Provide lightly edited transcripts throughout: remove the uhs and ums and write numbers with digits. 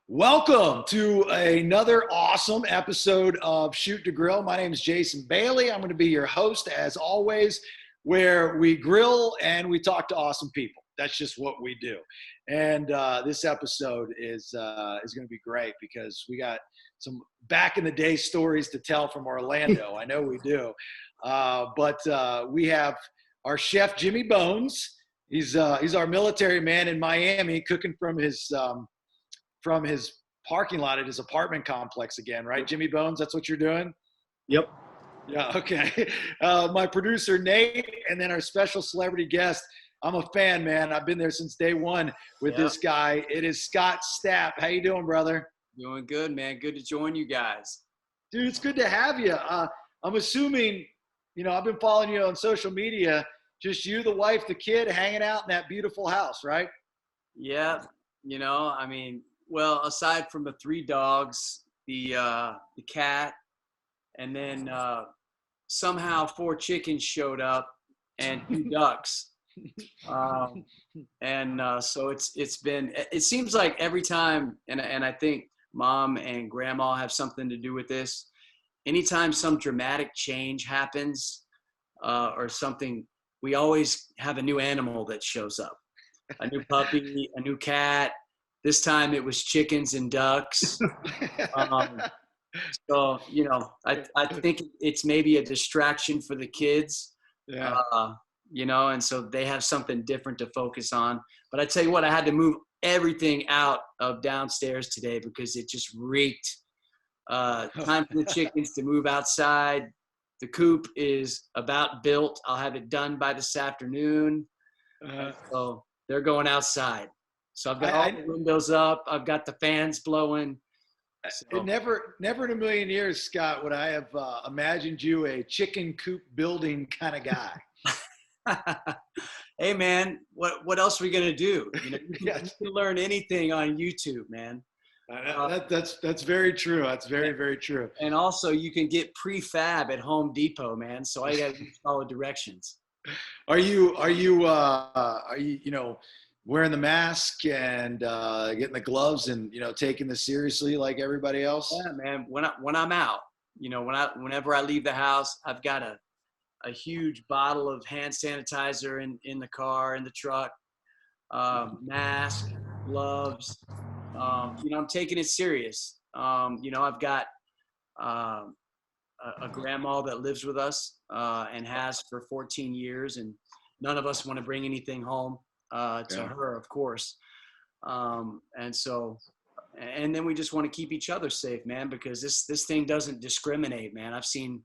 Welcome to another awesome episode of Shoot to Grill. My name is Jason Bailey. I'm going to be your host as always, where we grill and we talk to awesome people. That's just what we do. And this episode is going to be great because we got some back in the day stories to tell from Orlando. I know we do. But we have our chef, Jimmy Bones. He's our military man in Miami, cooking from his parking lot at his apartment complex again, right? Jimmy Bones, that's what you're doing? Yep. Yeah, okay. My producer, Nate, and then our special celebrity guest. I'm a fan, man. I've been there since day one with this guy. It is Scott Stapp. How you doing, brother? Doing good, man. Good to join you guys. Dude, it's good to have you. I'm assuming, I've been following you on social media, just you, the wife, the kid, hanging out in that beautiful house, right? Yeah. Well, aside from the 3 dogs, the cat, and then somehow 4 chickens showed up and 2 ducks. So it seems like every time, and I think mom and grandma have something to do with this. Anytime some dramatic change happens or something, we always have a new animal that shows up, a new puppy, a new cat. This time it was chickens and ducks. I think it's maybe a distraction for the kids. Yeah. And so they have something different to focus on. But I tell you what, I had to move everything out of downstairs today because it just reeked. Time for the chickens to move outside. The coop is about built. I'll have it done by this afternoon. So they're going outside. So I've got all the windows up. I've got the fans blowing. So. Never in a million years, Scott, would I have imagined you a chicken coop building kind of guy. Hey, man, what else are we going to do? You can learn anything on YouTube, man. That's very true. That's very, very true. And also you can get prefab at Home Depot, man. So I got to follow directions. Are you wearing the mask and getting the gloves and taking this seriously like everybody else? Yeah, man. When I'm out, whenever I leave the house, I've got a huge bottle of hand sanitizer in the car, in the truck, mask, gloves. I'm taking it serious. I've got a grandma that lives with us and has for 14 years, and none of us want to bring anything home to her, of course. And then we just want to keep each other safe, man, because this thing doesn't discriminate, man. I've seen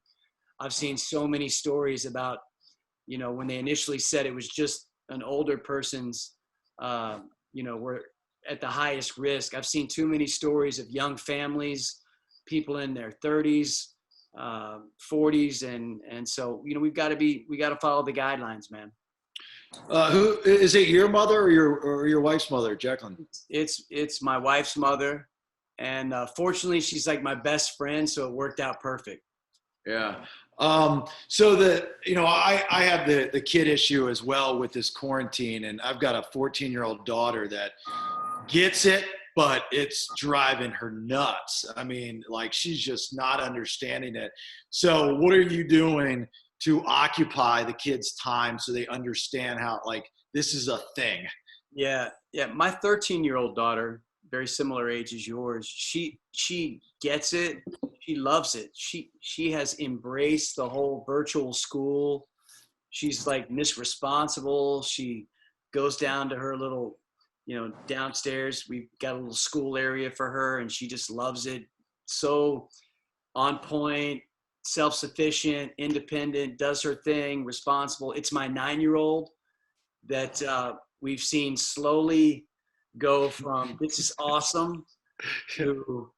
so many stories about, when they initially said it was just an older person's, were at the highest risk. I've seen too many stories of young families, people in their 30s, 40s. And so, we got to follow the guidelines, man. Who is it, your mother or your wife's mother, Jacqueline? It's my wife's mother. And fortunately she's like my best friend. So it worked out perfect. Yeah. So I have the kid issue as well with this quarantine, and I've got a 14-year-old daughter that gets it, but it's driving her nuts. I mean, like, she's just not understanding it. So what are you doing to occupy the kids' time so they understand how, like, this is a thing? Yeah. My 13-year-old daughter, very similar age as yours, she gets it. She loves it. She has embraced the whole virtual school. She's like Miss Responsible. She goes down to her little, downstairs. We've got a little school area for her, and she just loves it. So on point, self-sufficient, independent, does her thing, responsible. It's my 9-year-old that we've seen slowly go from this is awesome to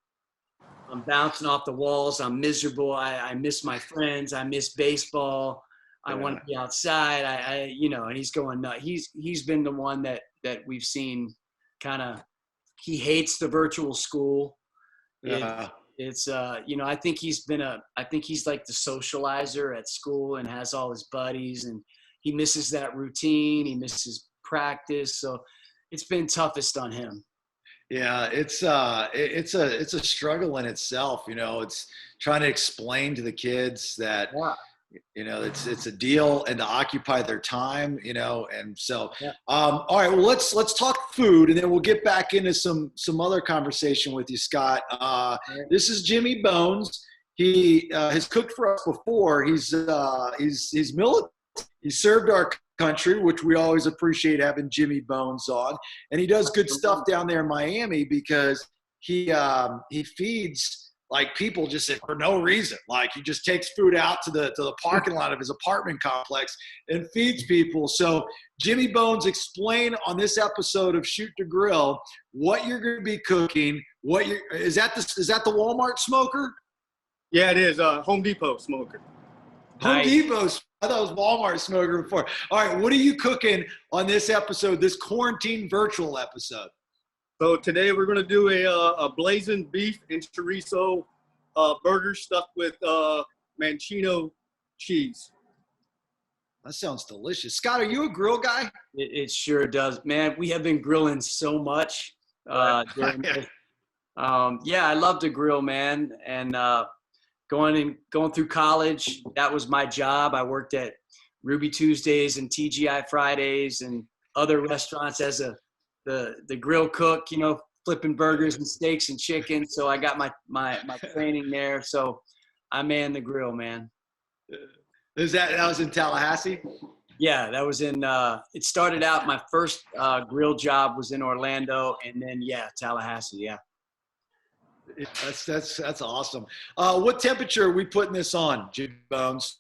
I'm bouncing off the walls. I'm miserable. I miss my friends. I miss baseball. I want to be outside. And he's going nuts. He's been the one that we've seen kind of, he hates the virtual school. Yeah. I think he's like the socializer at school and has all his buddies, and he misses that routine. He misses practice. So it's been toughest on him. Yeah, it's a struggle in itself. It's trying to explain to the kids that Yeah. it's a deal and to occupy their time. And so Yeah. all right, well, let's talk food, and then we'll get back into some other conversation with you, Scott. This is Jimmy Bones. He has cooked for us before. He's military. He served our country, which we always appreciate having Jimmy Bones on, and he does good stuff down there in Miami because he feeds like people just for no reason. Like he just takes food out to the parking lot of his apartment complex and feeds people. So Jimmy Bones, explain on this episode of Shoot to Grill what you're going to be cooking. Is that the Walmart smoker? Yeah, it is. Home Depot smoker. Home Depot. I thought it was Walmart smoker before. All right, what are you cooking on this episode, this quarantine virtual episode? So today we're going to do a Blazin beef and chorizo burger stuffed with manchego cheese. That sounds delicious. Scott, are you a grill guy? It sure does, man. We have been grilling so much during this. Yeah, I love to grill, man, and going through college, that was my job. I worked at Ruby Tuesdays and TGI Fridays and other restaurants as the grill cook, flipping burgers and steaks and chicken. So I got my training there. So I man the grill, man. That was in Tallahassee? Yeah, that was in it started out, my first grill job was in Orlando, and then Tallahassee, yeah. That's awesome. What temperature are we putting this on, Jimmy Bones?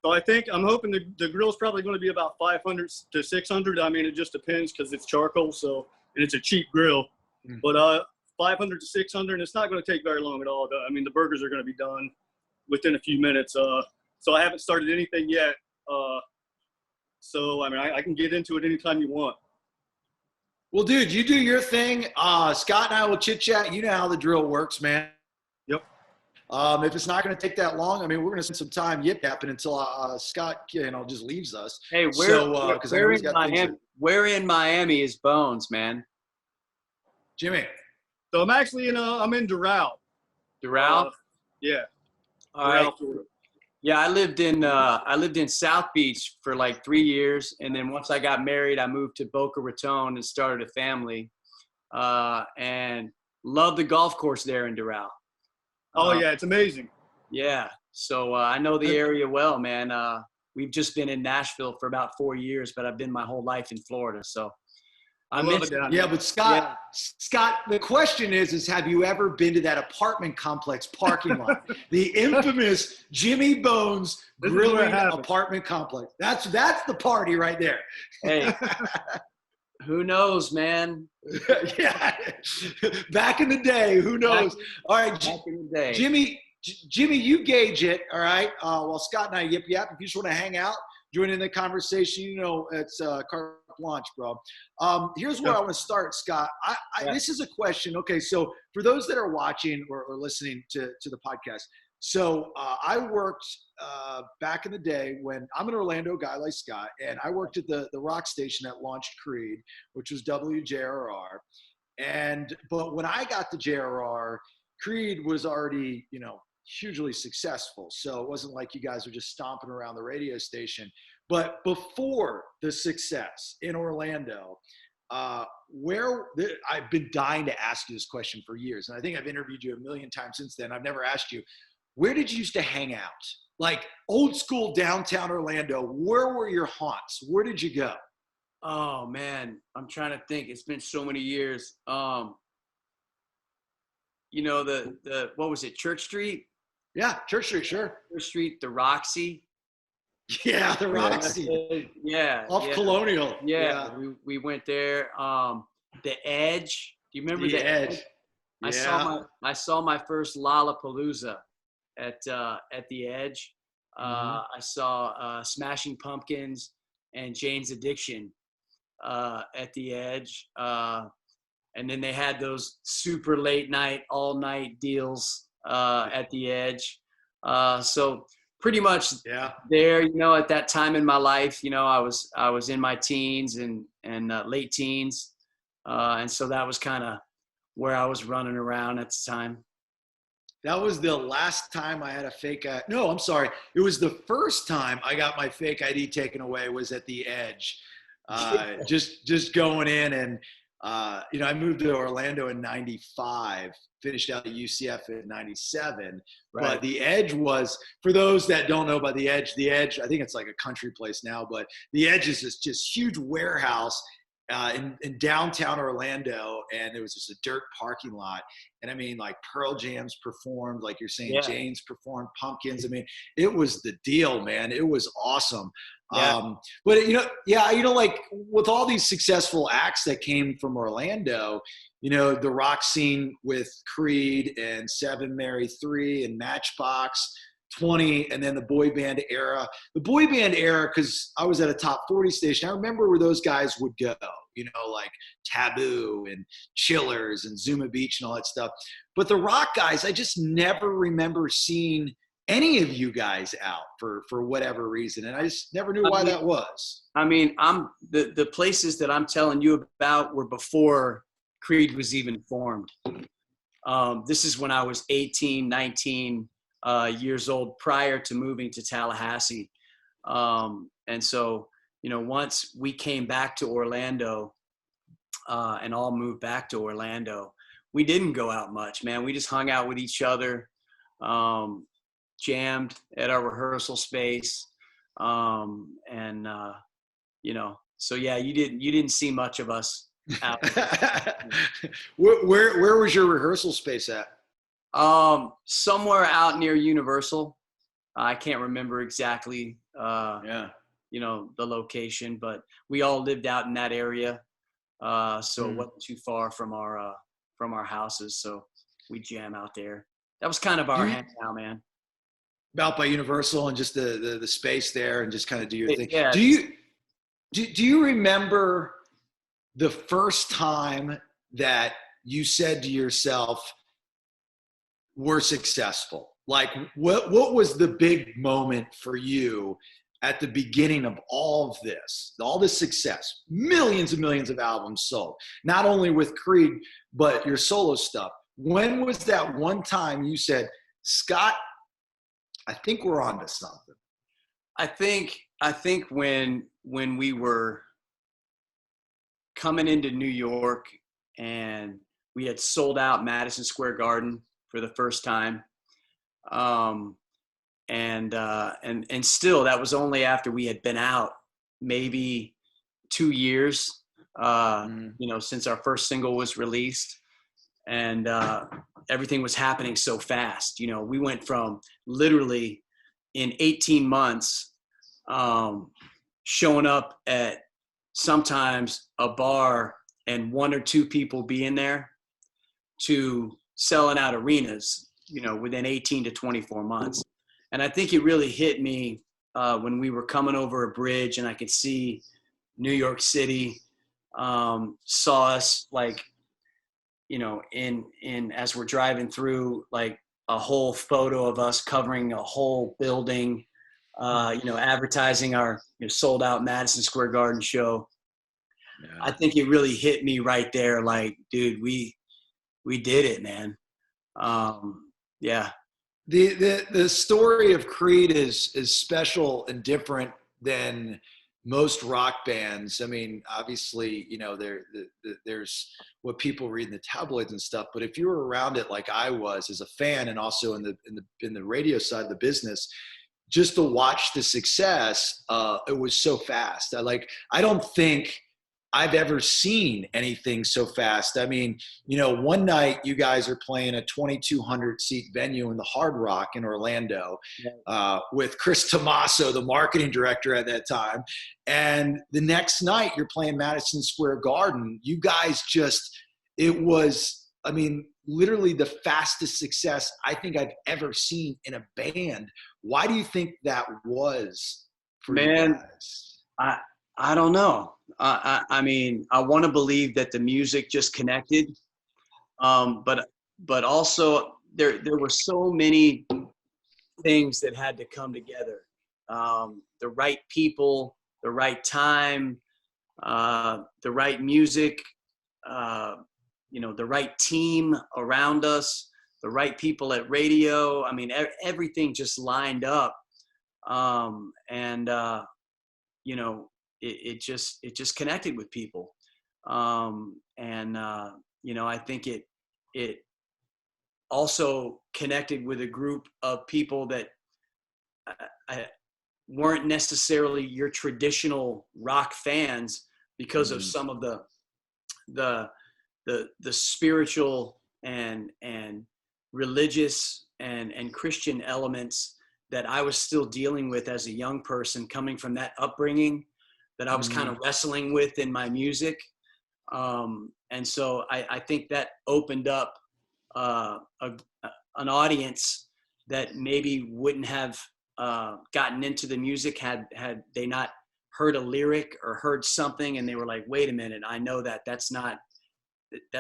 So I'm hoping the grill is probably going to be about 500 to 600. I mean, it just depends because it's charcoal, and it's a cheap grill. But 500 to 600, and it's not going to take very long at all. I mean, the burgers are going to be done within a few minutes. So I haven't started anything yet. So I mean, I can get into it anytime you want. Well, dude, you do your thing. Scott and I will chit chat. You know how the drill works, man. Yep. If it's not going to take that long, I mean, we're going to spend some time yip-yapping until Scott, just leaves us. Hey, where in Miami is Bones, man? Jimmy. So I'm actually I'm in Doral. Doral? Yeah. All right. Yeah, I lived in South Beach for like 3 years, and then once I got married, I moved to Boca Raton and started a family, and loved the golf course there in Doral. Oh yeah, it's amazing. Yeah, so I know the area well, man. We've just been in Nashville for about 4 years, but I've been my whole life in Florida, so I love it down here. Yeah, but Scott, Yeah. Scott, the question is have you ever been to that apartment complex parking lot? The infamous Jimmy Bones grilling apartment complex. That's the party right there. Hey, who knows, man? Yeah, back in the day, who knows? All right, Back in the day. Jimmy, you gauge it. All right. While Scott and I yip yap, if you just want to hang out, join in the conversation, it's carte blanche, bro. Here's where I want to start, Scott. This is a question. Okay, so for those that are watching or listening to the podcast, so I worked back in the day when I'm an Orlando guy like Scott, and I worked at the rock station that launched Creed, which was WJRR. But when I got to JRR, Creed was already, hugely successful. So it wasn't like you guys were just stomping around the radio station. But before the success in Orlando, I've been dying to ask you this question for years. And I think I've interviewed you a million times since then. I've never asked you, where did you used to hang out? Like old school downtown Orlando, where were your haunts? Where did you go? Oh man, I'm trying to think. It's been so many years. The what was it? Church Street? Yeah, Church Street, sure. Church Street, the Roxy. Yeah, the Roxy. Yeah. Off Colonial. Yeah. We went there. The Edge. Do you remember the Edge? Yeah. I saw my first Lollapalooza at the Edge. I saw Smashing Pumpkins and Jane's Addiction at the Edge. And then they had those super late night, all night deals at the Edge. So pretty much there, at that time in my life, I was in my teens and late teens. And so that was kind of where I was running around at the time. That was the last time I had a fake ID. No, I'm sorry. It was the first time I got my fake ID taken away was at the Edge. Just going in and, I moved to Orlando in 95, finished out at UCF in 97. Right. But the Edge was, for those that don't know about the Edge, I think it's like a country place now, but the Edge is this just huge warehouse in downtown Orlando, and it was just a dirt parking lot. And I mean, like Pearl Jam's performed, like you're saying, Jane's performed, Pumpkins. I mean, it was the deal, man. It was awesome. Yeah. But like with all these successful acts that came from Orlando, the rock scene with Creed and Seven Mary 3 and Matchbox 20, and then the boy band era. The boy band era, because I was at a top 40 station, I remember where those guys would go, like Taboo and Chillers and Zuma Beach and all that stuff. But the rock guys, I just never remember seeing any of you guys out for whatever reason. And I just never knew why that was. I mean, the places that I'm telling you about were before Creed was even formed. This is when I was 18, 19 years old, prior to moving to Tallahassee. And so, once we came back to Orlando and all moved back to Orlando, we didn't go out much, man. We just hung out with each other, jammed at our rehearsal space. So yeah, you didn't see much of us out. Where was your rehearsal space at? Somewhere out near Universal. I can't remember exactly, the location, but we all lived out in that area. So it wasn't too far from our houses. So we jam out there. That was kind of our hangout, man. Out by Universal and just the space there and just kind of do your thing. Yeah. Do you remember the first time that you said to yourself, we're successful? Like what was the big moment for you at the beginning of all of this success, millions and millions of albums sold, not only with Creed, but your solo stuff? When was that one time you said, Scott, I think we're on to something? I think when we were coming into New York and we had sold out Madison Square Garden for the first time. And still that was only after we had been out maybe 2 years, since our first single was released, and everything was happening so fast. We went from literally in 18 months, showing up at sometimes a bar and 1 or 2 people being there, to selling out arenas, within 18 to 24 months. And I think it really hit me when we were coming over a bridge and I could see New York City, saw us like, in as we're driving through, like a whole photo of us covering a whole building, advertising our sold out Madison Square Garden show. Yeah. I think it really hit me right there. Like, dude, we did it, man. Yeah. The story of Creed is special and different than most rock bands. I mean, obviously, there's what people read in the tabloids and stuff, but if you were around it like I was as a fan, and also in the radio side of the business, just to watch the success, it was so fast. I don't think I've ever seen anything so fast. I mean, one night you guys are playing a 2,200 seat venue in the Hard Rock in Orlando, with Chris Tomaso, the marketing director at that time. And the next night you're playing Madison Square Garden. You guys it was, I mean, literally the fastest success I think I've ever seen in a band. Why do you think that was for you guys? I don't know. I mean, I want to believe that the music just connected. But also there were so many things that had to come together. The right people, the right time, the right music, the right team around us, the right people at radio. I mean, everything just lined up. It just connected with people. I think it also connected with a group of people that weren't necessarily your traditional rock fans because of some of the spiritual and religious and Christian elements that I was still dealing with as a young person, coming from that upbringing that I was kind of wrestling with in my music. And so I think that opened up an audience that maybe wouldn't have gotten into the music had they not heard a lyric or heard something and they were like, wait a minute, I know that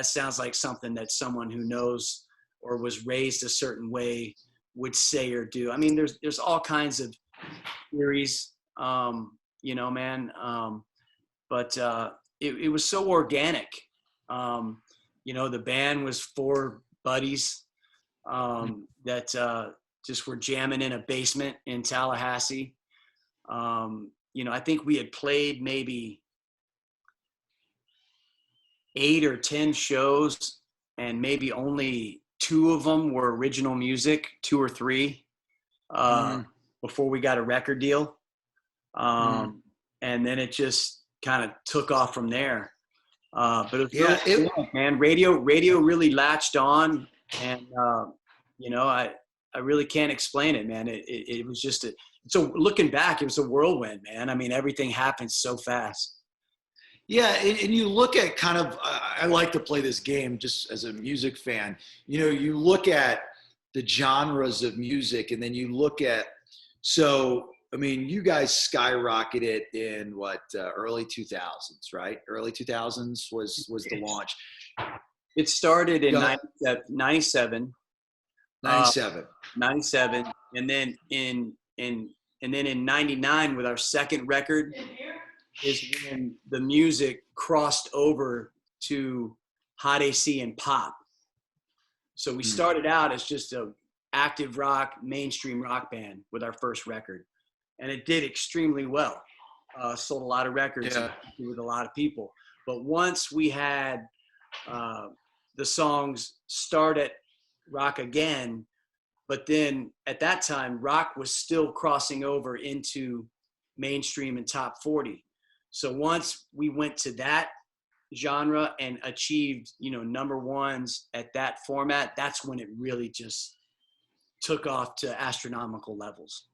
sounds like something that someone who knows or was raised a certain way would say or do. I mean, there's all kinds of theories, man. But it was so organic. The band was 4 buddies that just were jamming in a basement in Tallahassee. I think we had played maybe 8 or 10 shows, and maybe only 2 of them were original music, 2 or 3, before we got a record deal. And then it just kind of took off from there. But it was really cool, man. Radio really latched on, and I really can't explain it, man. It was just so looking back, it was a whirlwind, man. I mean, everything happened so fast. Yeah, and you look at kind of, I like to play this game just as a music fan. You look at the genres of music, and then you look at, you guys skyrocketed in early 2000s, right? Early 2000s was the launch. It started in 97. 97. And then in 99 with our second record is when the music crossed over to hot AC and pop. So we started out as just a active rock, mainstream rock band with our first record. And it did extremely well. Sold a lot of records with a lot of people. But once we had the songs Start at Rock Again, but then at that time, rock was still crossing over into mainstream and top 40. So once we went to that genre and achieved, number ones at that format, that's when it really just took off to astronomical levels.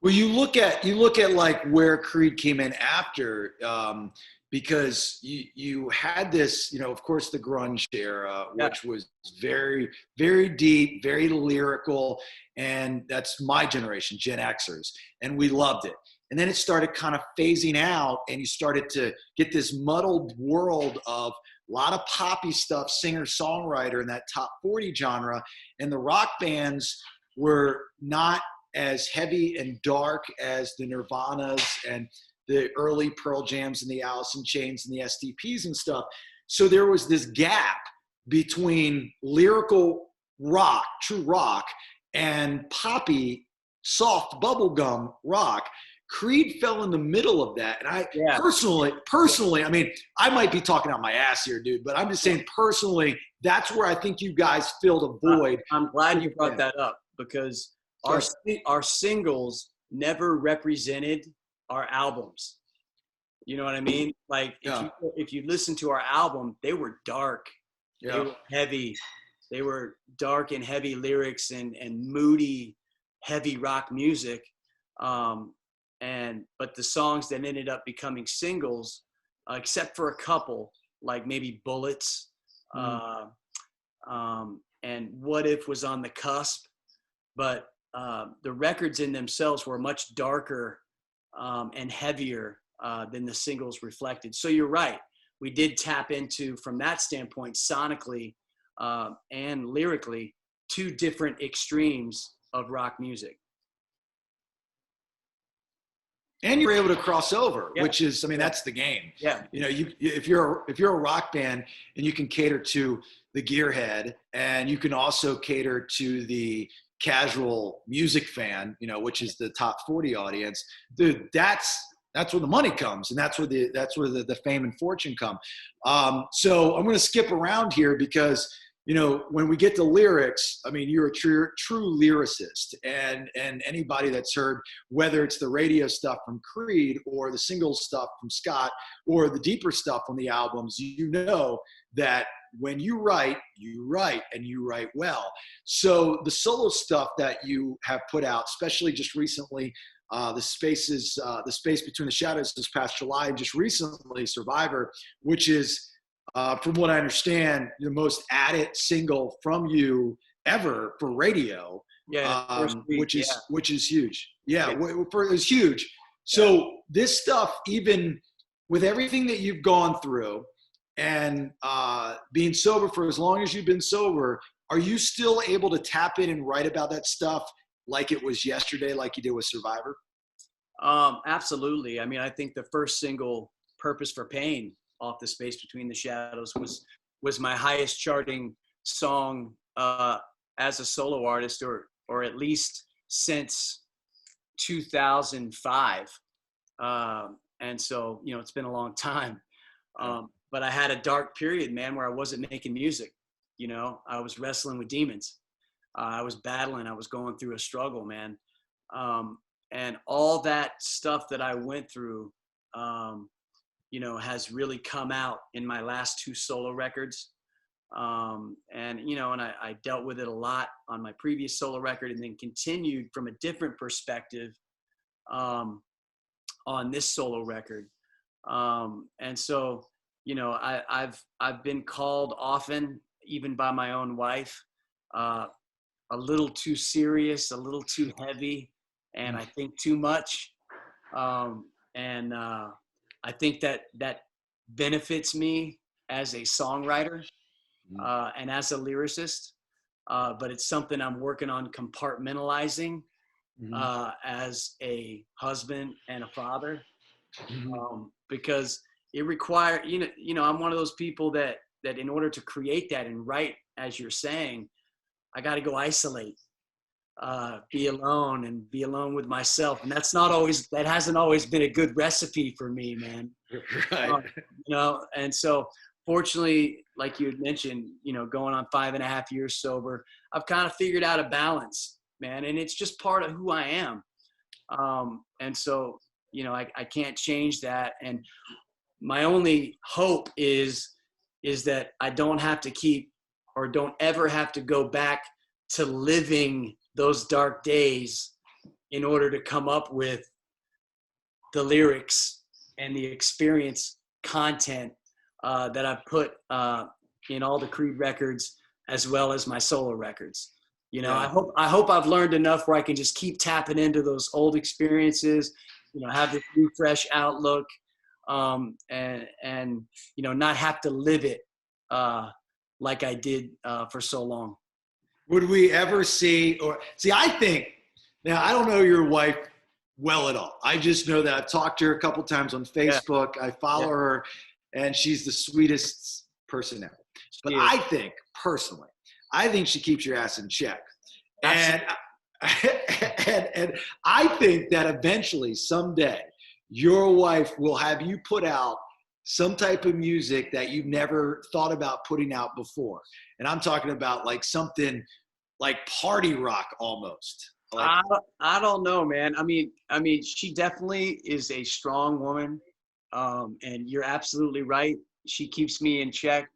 Well, you look at like where Creed came in after, because you had this, of course, the grunge era, which was very, very deep, very lyrical, and that's my generation, Gen Xers, and we loved it. And then it started kind of phasing out, and you started to get this muddled world of a lot of poppy stuff, singer-songwriter in that top 40 genre, and the rock bands were not as heavy and dark as the Nirvanas and the early Pearl Jams and the Alice in Chains and the STPs and stuff. So there was this gap between lyrical rock, true rock, and poppy, soft bubblegum rock. Creed fell in the middle of that. And I personally, I mean, I might be talking out my ass here, dude, but I'm just saying personally, that's where I think you guys filled a void. I'm glad you brought that up, because our singles never represented our albums. You know what I mean? Like if you listen to our album, they were dark, they were heavy, they were dark and heavy lyrics and moody, heavy rock music. But the songs that ended up becoming singles, except for a couple, like maybe Bullets, and What If was on the cusp, but the records in themselves were much darker and heavier than the singles reflected. So you're right. We did tap into, from that standpoint, sonically and lyrically, 2 different extremes of rock music. And you're able to cross over, Yeah. which is, I mean, that's the game. Yeah. You know, if you're a rock band and you can cater to the gearhead, and you can also cater to the casual music fan, you know, which is the top 40 audience, dude, that's where the money comes, and that's where the fame and fortune come. So I'm going to skip around here because, you know, when we get to lyrics, I mean, you're a true lyricist, and anybody that's heard, whether it's the radio stuff from Creed or the single stuff from Scott or the deeper stuff on the albums, you know that when you write and you write well. So the solo stuff that you have put out, especially just recently, the Space Between the Shadows this past July, and just recently Survivor, which is, from what I understand, the most added single from you ever for radio. Yeah. Which is huge. Yeah. It's huge. So this stuff, even with everything that you've gone through, and being sober for as long as you've been sober, are you still able to tap in and write about that stuff like it was yesterday, like you did with Survivor? Absolutely. I mean, I think the first single, Purpose for Pain, off the Space Between the Shadows, was my highest charting song as a solo artist, or at least since 2005. And so, you know, it's been a long time. But I had a dark period, man, where I wasn't making music. You know, I was wrestling with demons. I was battling. I was going through a struggle, man. And all that stuff that I went through, you know, has really come out in my last 2 solo records. And, you know, and I dealt with it a lot on my previous solo record, and then continued from a different perspective on this solo record. And so, you know, I've been called often, even by my own wife, a little too serious, a little too heavy, and I think too much. And I think that benefits me as a songwriter and as a lyricist. But it's something I'm working on compartmentalizing as a husband and a father, because it requires, you know, I'm one of those people that in order to create that and write, as you're saying, I got to go isolate, be alone, and be alone with myself. And that hasn't always been a good recipe for me, man. Right. You know, and so fortunately, like you had mentioned, you know, going on 5.5 years sober, I've kind of figured out a balance, man. And it's just part of who I am. And so, you know, I can't change that. And my only hope is that I don't have to keep, or don't ever have to go back to living those dark days in order to come up with the lyrics and the experience content that I've put in all the Creed records, as well as my solo records. You know, yeah. I hope I've learned enough where I can just keep tapping into those old experiences, you know, have this new fresh outlook, and you know, not have to live it like I did for so long. Would we ever see, I think, now I don't know your wife well at all. I just know that I've talked to her a couple times on Facebook. Yeah. I follow her, and she's the sweetest person ever. But I think, personally, she keeps your ass in check. And I think that eventually, someday, your wife will have you put out some type of music that you've never thought about putting out before. And I'm talking about like something like party rock almost. Like, I don't know, man. I mean, she definitely is a strong woman. And you're absolutely right. She keeps me in check.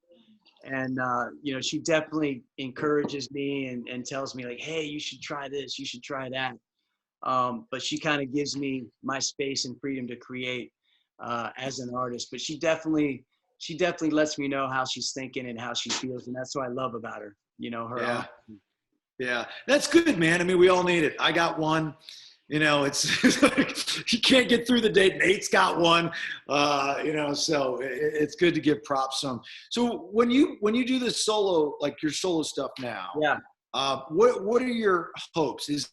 And, you know, she definitely encourages me and tells me like, hey, you should try this, you should try that. But she kind of gives me my space and freedom to create as an artist. But she definitely lets me know how she's thinking and how she feels. And that's what I love about her, you know, her. Yeah. Yeah, that's good, man. I mean, we all need it. I got one. You know, it's like you can't get through the day. Nate's got one. You know, so it's good to give props some. So when you do the solo, like your solo stuff now, yeah. What are your hopes? Is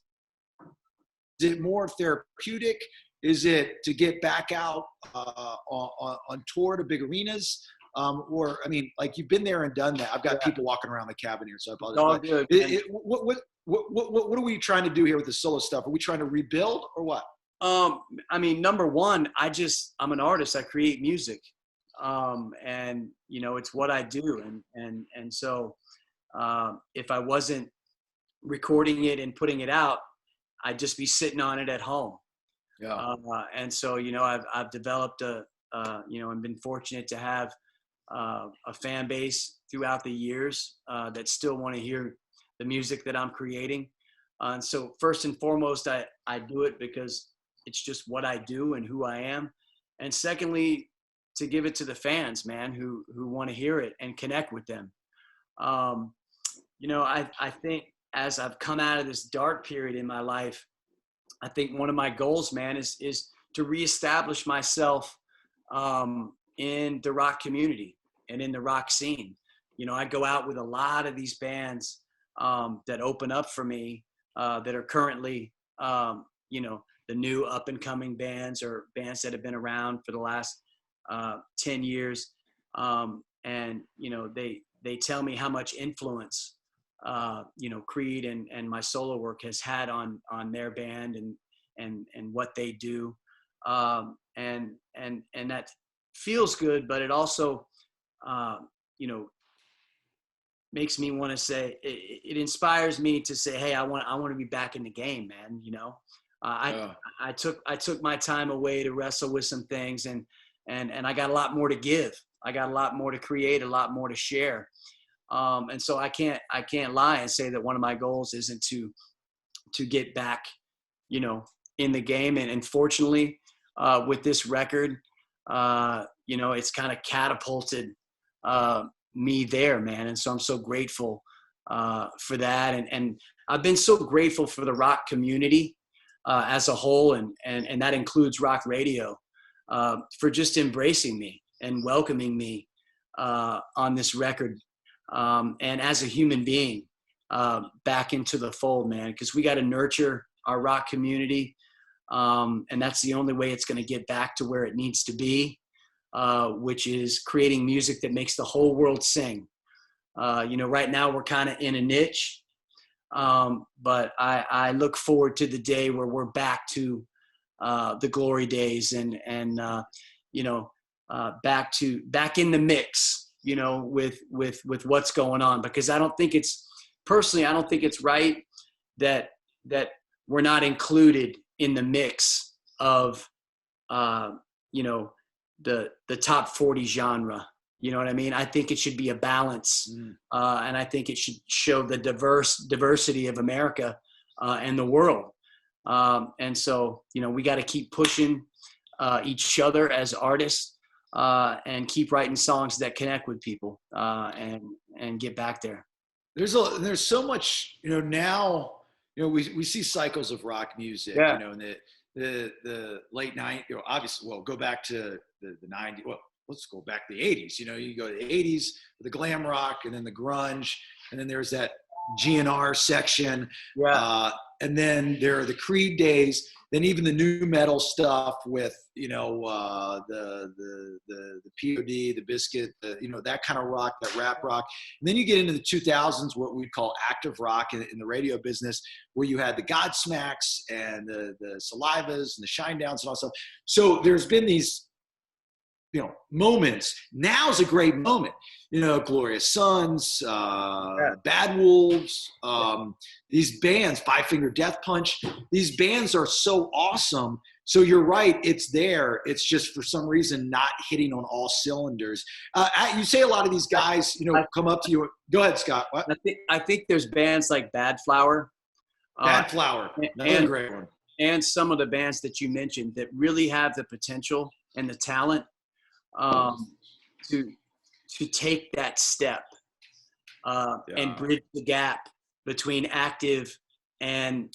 it more therapeutic? Is it to get back out on tour to big arenas? Or, I mean, like, you've been there and done that. I've got people walking around the cabin here, so I apologize. All good, What are we trying to do here with the solo stuff? Are we trying to rebuild or what? I mean, number one, I'm an artist. I create music. And you know, it's what I do. And so, if I wasn't recording it and putting it out, I'd just be sitting on it at home. Yeah. And so, you know, I've developed you know, I've been fortunate to have a fan base throughout the years that still want to hear the music that I'm creating. And so first and foremost, I do it because it's just what I do and who I am. And secondly, to give it to the fans, man, who want to hear it and connect with them. You know, I think as I've come out of this dark period in my life, I think one of my goals, man, is to reestablish myself in the rock community and in the rock scene. You know, I go out with a lot of these bands that open up for me that are currently, you know, the new up and coming bands or bands that have been around for the last 10 years. And, you know, they tell me how much influence, you know, Creed and my solo work has had on their band and what they do. And that feels good, but it also, you know, makes me want to say, it inspires me to say, hey, I want to be back in the game, man. You know, I took my time away to wrestle with some things and I got a lot more to give. I got a lot more to create, a lot more to share. And so I can't lie and say that one of my goals isn't to get back, you know, in the game. And fortunately, with this record, you know, it's kind of catapulted me there, man. And so I'm so grateful for that. And I've been so grateful for the rock community as a whole. And that includes rock radio for just embracing me and welcoming me on this record. And as a human being back into the fold, man, because we got to nurture our rock community. And that's the only way it's going to get back to where it needs to be, which is creating music that makes the whole world sing. You know, right now we're kind of in a niche, but I look forward to the day where we're back to the glory days and you know, back in the mix, you know, with what's going on, because I don't think it's right that we're not included in the mix of, you know, the top 40 genre. You know what I mean? I think it should be a balance. And I think it should show the diversity of America and the world. And so, you know, we got to keep pushing each other as artists and keep writing songs that connect with people and get back there. There's so much, you know, now, you know, we see cycles of rock music, you know, in the late 90s, you know, obviously, well, go back to the 90s. Well, let's go back to the 80s. You know, you go to the 80s, the glam rock, and then the grunge, and then there's that GNR section. And then there are the Creed days, then even the new metal stuff with, you know, the POD, the Biscuit, you know, that kind of rock, that rap rock. And then you get into the 2000s, what we'd call active rock in the radio business, where you had the Godsmacks and the Salivas and the Shinedowns and all stuff. So there's been these, you know, moments. Now's a great moment. You know, Glorious Sons, Bad Wolves, these bands, Five Finger Death Punch, these bands are so awesome. So you're right, it's there. It's just for some reason not hitting on all cylinders. You say a lot of these guys, you know, come up to you. Go ahead, Scott. What? I think there's bands like Bad Flower. Bad Flower, another great one. And some of the bands that you mentioned that really have the potential and the talent to take that step and bridge the gap between active and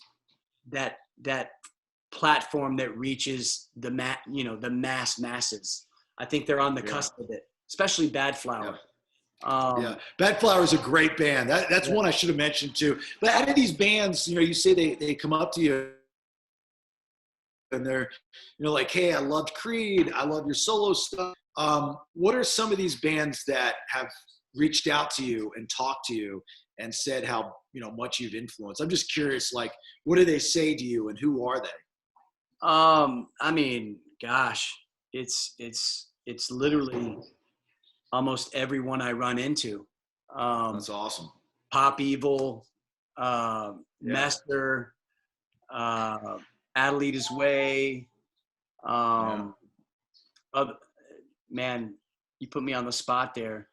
that platform that reaches the masses. I think they're on the cusp of it, especially Bad Flower. Bad Flower is a great band. That's one I should have mentioned too. But out of these bands, you know, you say they come up to you and they're, like, hey, I loved Creed, I love your solo stuff. What are some of these bands that have reached out to you and talked to you and said how, much you've influenced? I'm just curious, like, what do they say to you and who are they? I mean, gosh, it's literally almost everyone I run into. That's awesome. Pop Evil, Mester, Adelita's Way. Man, you put me on the spot there.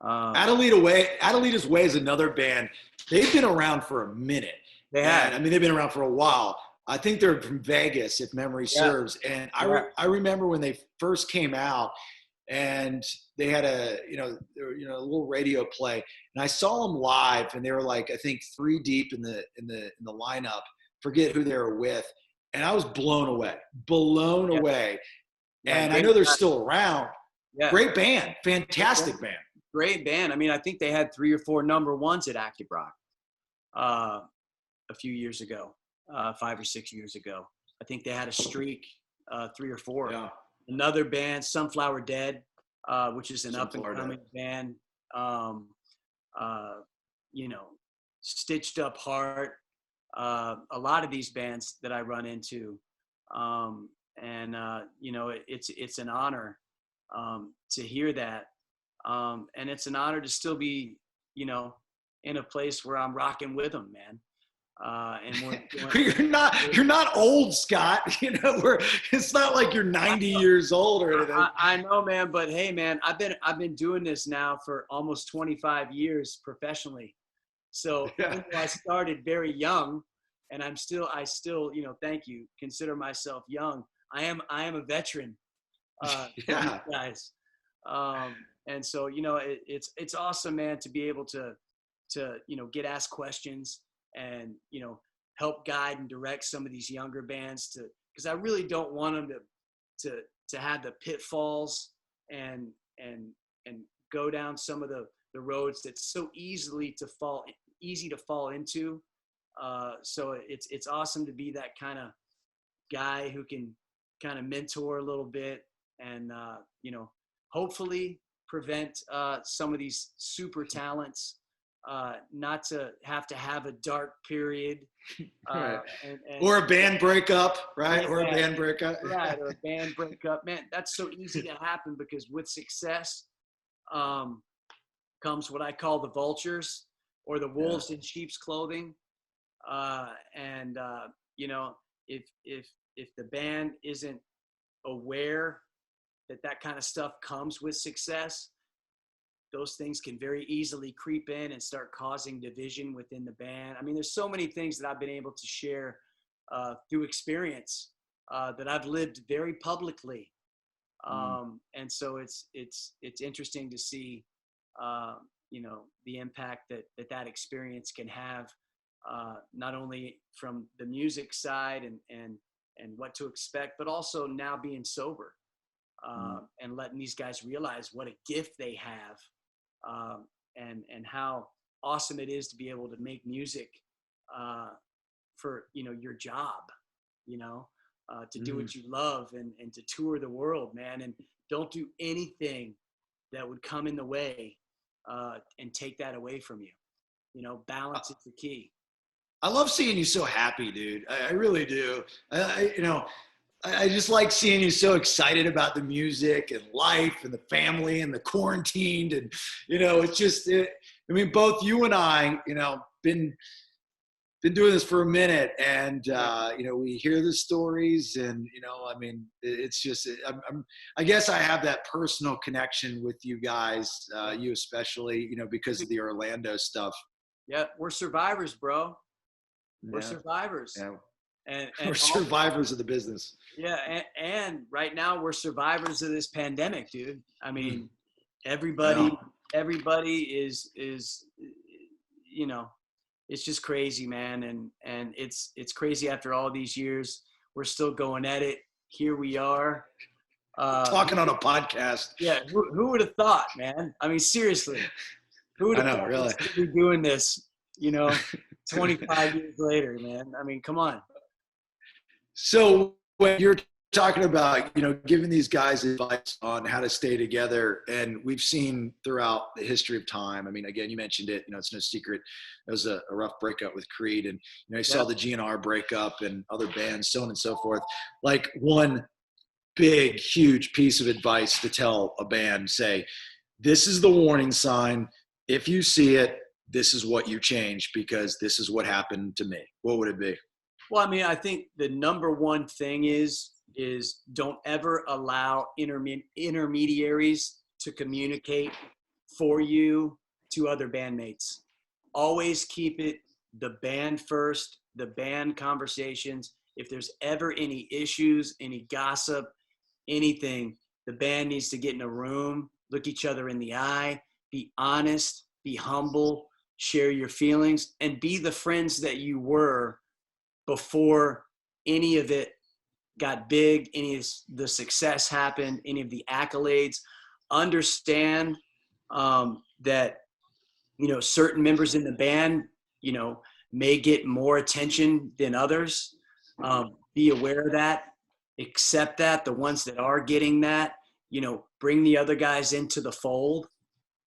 Adelita's Way is another band. They've been around for a minute. They have. I mean, they've been around for a while. I think they're from Vegas, if memory serves. And I remember when they first came out, and they had a little radio play, and I saw them live, and they were like, I think 3 deep in the lineup. Forget who they were with, and I was blown away. Yeah, and I know they're still around. Yeah. Great band, fantastic band. Great band. I mean, I think they had 3 or 4 number ones at Active Rock a few years ago, 5 or 6 years ago. I think they had a streak, 3 or 4. Yeah. Another band, Sunflower Dead, which is an up-and-coming band. Stitched Up Heart. A lot of these bands that I run into. It's an honor to hear that. And it's an honor to still be, in a place where I'm rocking with them, man. And you're not old, Scott. It's not like you're 90 years old or anything. I know, man, but hey, man, I've been doing this now for almost 25 years professionally. So even though I started very young, and I still, thank you, consider myself young. I am a veteran. Guys. And so, it's awesome, man, to be able to get asked questions and, help guide and direct some of these younger bands because I really don't want them to have the pitfalls and go down some of the roads that's so easy to fall into. So it's awesome to be that kind of guy who can kind of mentor a little bit and, hopefully prevent some of these super talents not to have a dark period. Right. Or a band breakup, right? Or a band breakup. Right, or a band breakup. Man, that's so easy to happen because with success comes what I call the vultures or the wolves in sheep's clothing. If the band isn't aware that kind of stuff comes with success, those things can very easily creep in and start causing division within the band. I mean, there's so many things that I've been able to share through experience that I've lived very publicly. And so it's interesting to see, the impact that experience can have, not only from the music side and what to expect, but also now being sober. And letting these guys realize what a gift they have, and how awesome it is to be able to make music for your job, to do what you love and to tour the world, man, and don't do anything that would come in the way and take that away from you. Balance is the key. I love seeing you so happy, dude. I really do. I just like seeing you so excited about the music and life and the family and the quarantined. And, it's just, both you and I, been doing this for a minute and, we hear the stories and, it's just, I guess I have that personal connection with you guys, you especially, because of the Orlando stuff. Yeah. We're survivors, bro. We're survivors. Yeah. And we're survivors of the business. Yeah, and right now we're survivors of this pandemic, dude. I mean, everybody is it's just crazy, man. And it's crazy after all these years. We're still going at it. Here we are. Talking on a podcast. Yeah, who would have thought, man? I mean, seriously. Who would have thought really. we'd be doing this, 25 years later, man? I mean, come on. So when you're talking about, giving these guys advice on how to stay together, and we've seen throughout the history of time. I mean, again, you mentioned it, it's no secret. It was a rough breakup with Creed, and, you saw the GNR breakup and other bands, so on and so forth. Like, one big, huge piece of advice to tell a band, say, this is the warning sign. If you see it, this is what you change, because this is what happened to me. What would it be? Well, I mean, I think the number one thing is don't ever allow intermediaries to communicate for you to other bandmates. Always keep it the band first, the band conversations. If there's ever any issues, any gossip, anything, the band needs to get in a room, look each other in the eye, be honest, be humble, share your feelings, and be the friends that you were before any of it got big, any of the success happened, any of the accolades. Understand that, certain members in the band, may get more attention than others. Be aware of that, accept that. The ones that are getting that, bring the other guys into the fold.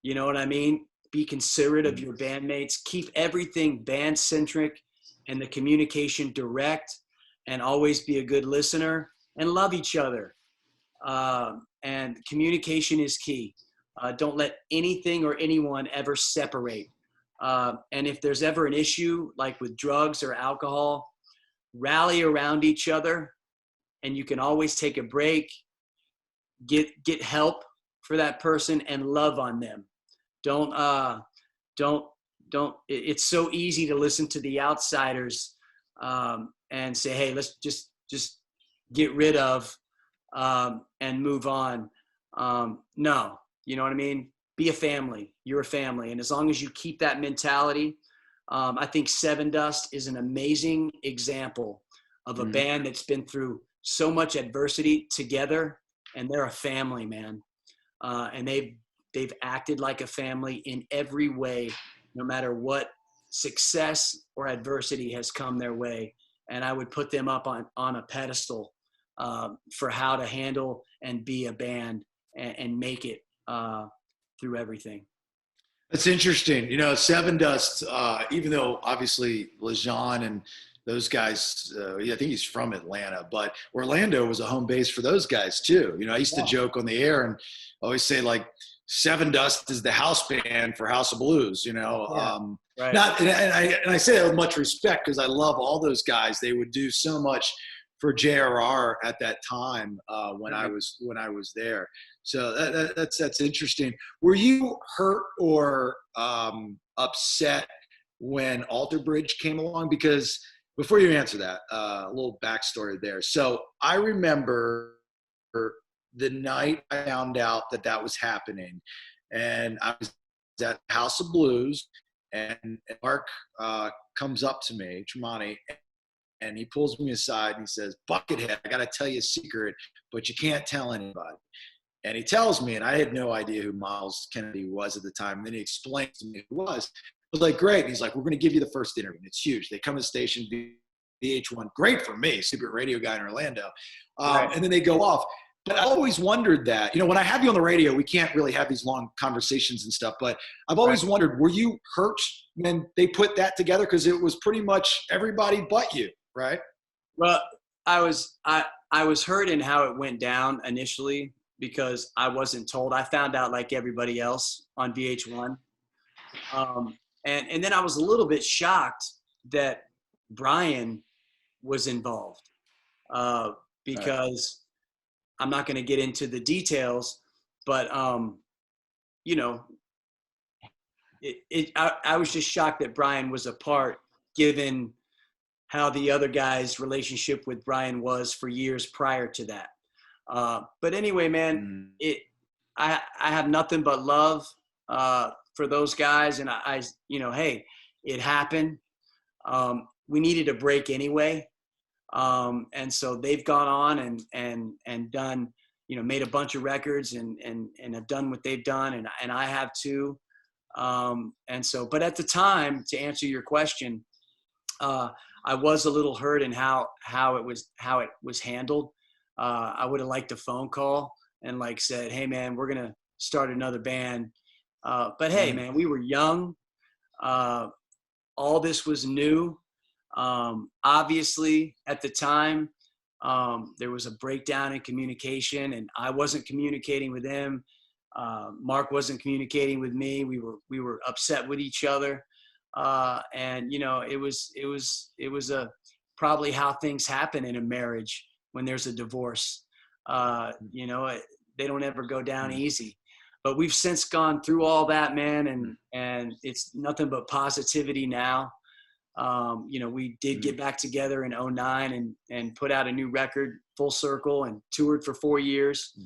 You know what I mean? Be considerate of your bandmates. Keep everything band-centric and the communication direct, and always be a good listener and love each other. And communication is key. Don't let anything or anyone ever separate. And if there's ever an issue, like with drugs or alcohol, rally around each other, and you can always take a break, get help for that person, and love on them. Don't, it's so easy to listen to the outsiders and say, hey, let's just get rid of and move on. No, you know what I mean? Be a family. You're a family. And as long as you keep that mentality, I think Seven Dust is an amazing example of a band that's been through so much adversity together, and they're a family, man. And they've acted like a family in every way, no matter what success or adversity has come their way. And I would put them up on a pedestal for how to handle and be a band and make it through everything. That's interesting. Seven Dust, even though obviously Blazin and those guys, I think he's from Atlanta, but Orlando was a home base for those guys too. I used to joke on the air and always say, like, Seven Dust is the house band for House of Blues, Right. And I say that with much respect, because I love all those guys. They would do so much for JRR at that time when I was there. So that's interesting. Were you hurt or upset when Alter Bridge came along? Because before you answer that, a little backstory there. So I remember the night I found out that was happening, and I was at House of Blues, and Mark comes up to me, Tremonti, and he pulls me aside and he says, "Buckethead, I got to tell you a secret, but you can't tell anybody." And he tells me, and I had no idea who Miles Kennedy was at the time. And then he explains to me who he was. I was like, great. And he's like, we're going to give you the first interview. And it's huge. They come to the station, VH1. Great for me, secret radio guy in Orlando. Right. And then they go off. But I always wondered that, when I have you on the radio, we can't really have these long conversations and stuff. But I've always wondered, were you hurt when they put that together? Because it was pretty much everybody but you, right? Well, I was hurt in how it went down initially, because I wasn't told. I found out like everybody else on VH1. And then I was a little bit shocked that Brian was involved because I'm not going to get into the details, but, I was just shocked that Brian was a part, given how the other guy's relationship with Brian was for years prior to that. But anyway, man, I have nothing but love for those guys, and I hey, it happened. We needed a break anyway, and so they've gone on and done, made a bunch of records and have done what they've done, and I have too. And so, but at the time, to answer your question, I was a little hurt in how it was handled. I would have liked a phone call and like said, hey man, we're gonna start another band. But hey man, we were young. All this was new. Obviously at the time, there was a breakdown in communication, and I wasn't communicating with him. Mark wasn't communicating with me. We were upset with each other. And you know, it was probably how things happen in a marriage when there's a divorce. You know, they don't ever go down easy, but we've since gone through all that, man. And it's nothing but positivity now. You know, we did get back together in 2009 and put out a new record, Full Circle, and toured for 4 years.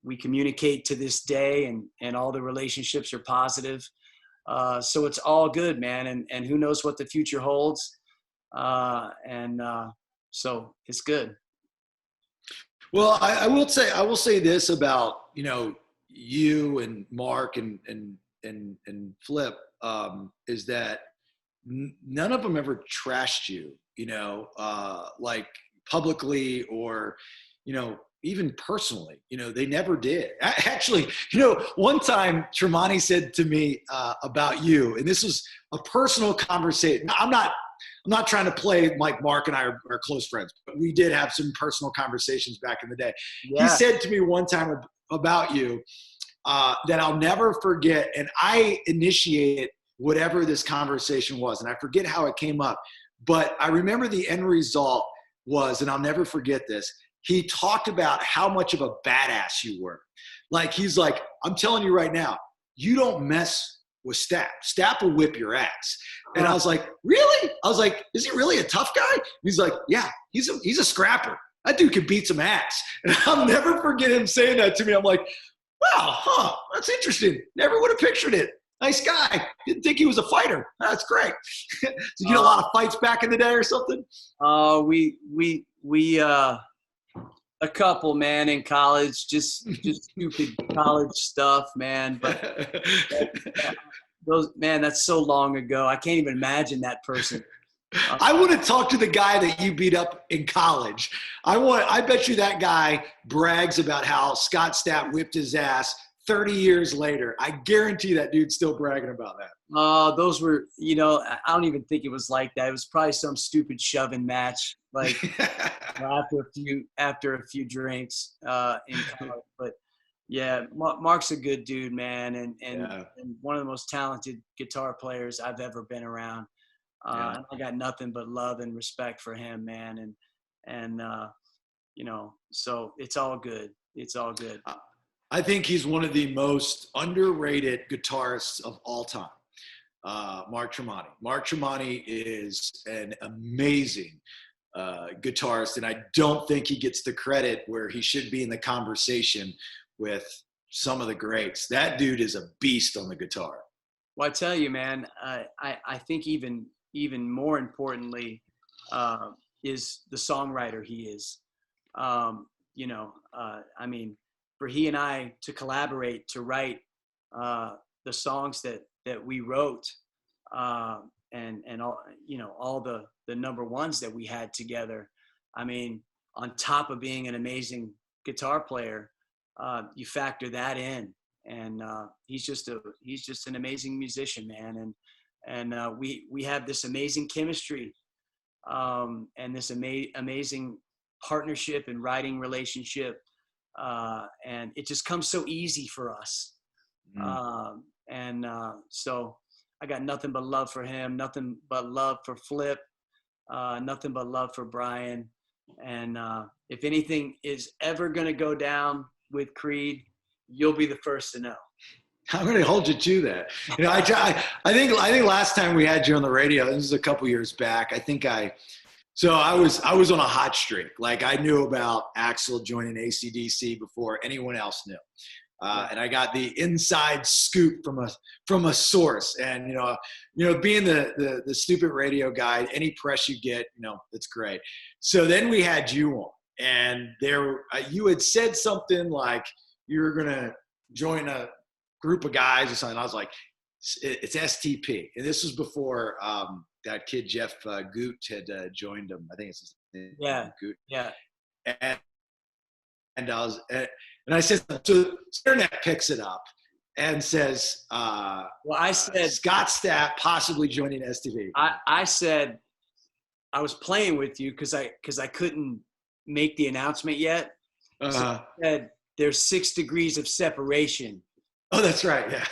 We communicate to this day, and all the relationships are positive. So it's all good, man. And who knows what the future holds. So it's good. Well, I will say this about, you know, you and Mark and Flip, is that none of them ever trashed you, you know, like publicly or, you know, even personally, you know, they never did. Actually, you know, one time Tremonti said to me about you, and this was a personal conversation. I'm not trying to play like Mark and I are close friends, but we did have some personal conversations back in the day. Yeah. He said to me one time about you that I'll never forget, and I initiated whatever this conversation was, and I forget how it came up, but I remember the end result was, and I'll never forget this, he talked about how much of a badass you were. Like, he's like, I'm telling you right now, you don't mess with Stapp. Stapp will whip your ass. And I was like, really? I was like, is he really a tough guy? He's like, yeah, he's a scrapper. That dude can beat some ass. And I'll never forget him saying that to me. I'm like, wow, that's interesting. Never would have pictured it. Nice guy. Didn't think he was a fighter. That's great. Did you get a lot of fights back in the day or something? We a couple, man, in college, just stupid college stuff, man. But that's so long ago. I can't even imagine that person. I want to talk to the guy that you beat up in college. I bet you that guy brags about how Scott Stapp whipped his ass 30 years later. I guarantee that dude's still bragging about that. Those were, you know, I don't even think it was like that. It was probably some stupid shoving match, like after a few drinks in college. But yeah, Mark's a good dude, man, and one of the most talented guitar players I've ever been around. I got nothing but love and respect for him, man, and you know, so it's all good. It's all good. I think he's one of the most underrated guitarists of all time, Mark Tremonti. Mark Tremonti is an amazing guitarist, and I don't think he gets the credit where he should be in the conversation with some of the greats. That dude is a beast on the guitar. Well, I tell you, man, I think even more importantly is the songwriter he is. You know, I mean, for he and I to collaborate to write the songs that we wrote, and all, you know, all the number ones that we had together. I mean, on top of being an amazing guitar player, you factor that in, and he's just an amazing musician, man. And we have this amazing chemistry, and this amazing partnership and writing relationship. And it just comes so easy for us. So I got nothing but love for him, nothing but love for Flip, nothing but love for Brian. And if anything is ever going to go down with Creed, you'll be the first to know. I'm going to hold you to that. You know, I think last time we had you on the radio, this is a couple years back. So I was on a hot streak. Like, I knew about Axl joining AC/DC before anyone else knew. And I got the inside scoop from a source. And, you know, being the stupid radio guy, any press you get, you know, it's great. So then we had you on, and you had said something like you were going to join a group of guys or something. I was like, it's STP. And this was before that kid, Jeff Goot, had joined them. I think it's his name. Yeah. Goot. Yeah. And I said, so the internet picks it up and says, Well, I said Scott Stapp possibly joining STP. I said I was playing with you because I couldn't make the announcement yet. So I said there's 6 degrees of separation. Oh, that's right. Yeah.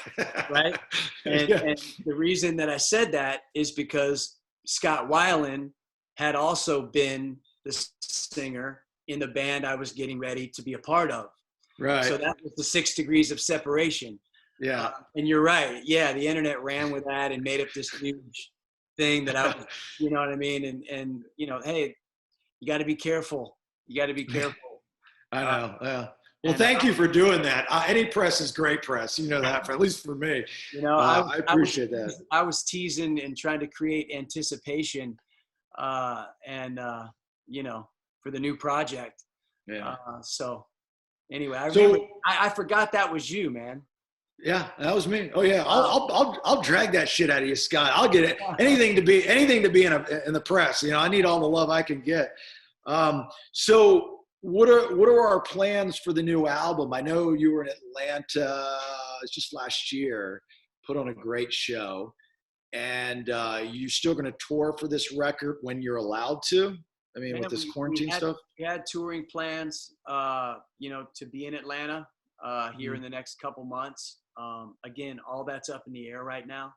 Right. And, yeah. and the reason that I said that is because Scott Weiland had also been the singer in the band I was getting ready to be a part of. Right. So that was the 6 degrees of separation. Yeah. And you're right. Yeah. The internet ran with that and made up this huge thing that I was, you know what I mean? And you know, hey, you got to be careful. You got to be careful. I know. Yeah. Well, thank you for doing that. Any press is great press. You know that, at least for me. You know, I appreciate that. I was teasing and trying to create anticipation, you know, for the new project. Yeah. So anyway, I forgot that was you, man. Yeah, that was me. Oh yeah, I'll drag that shit out of you, Scott. I'll get it. Anything to be in the press. You know, I need all the love I can get. So what are our plans for the new album? I know you were in Atlanta just last year, put on a great show, and you're still going to tour for this record when you're allowed to. I mean, with this quarantine stuff. We had touring plans, you know, to be in Atlanta here in the next couple months. Again, all that's up in the air right now.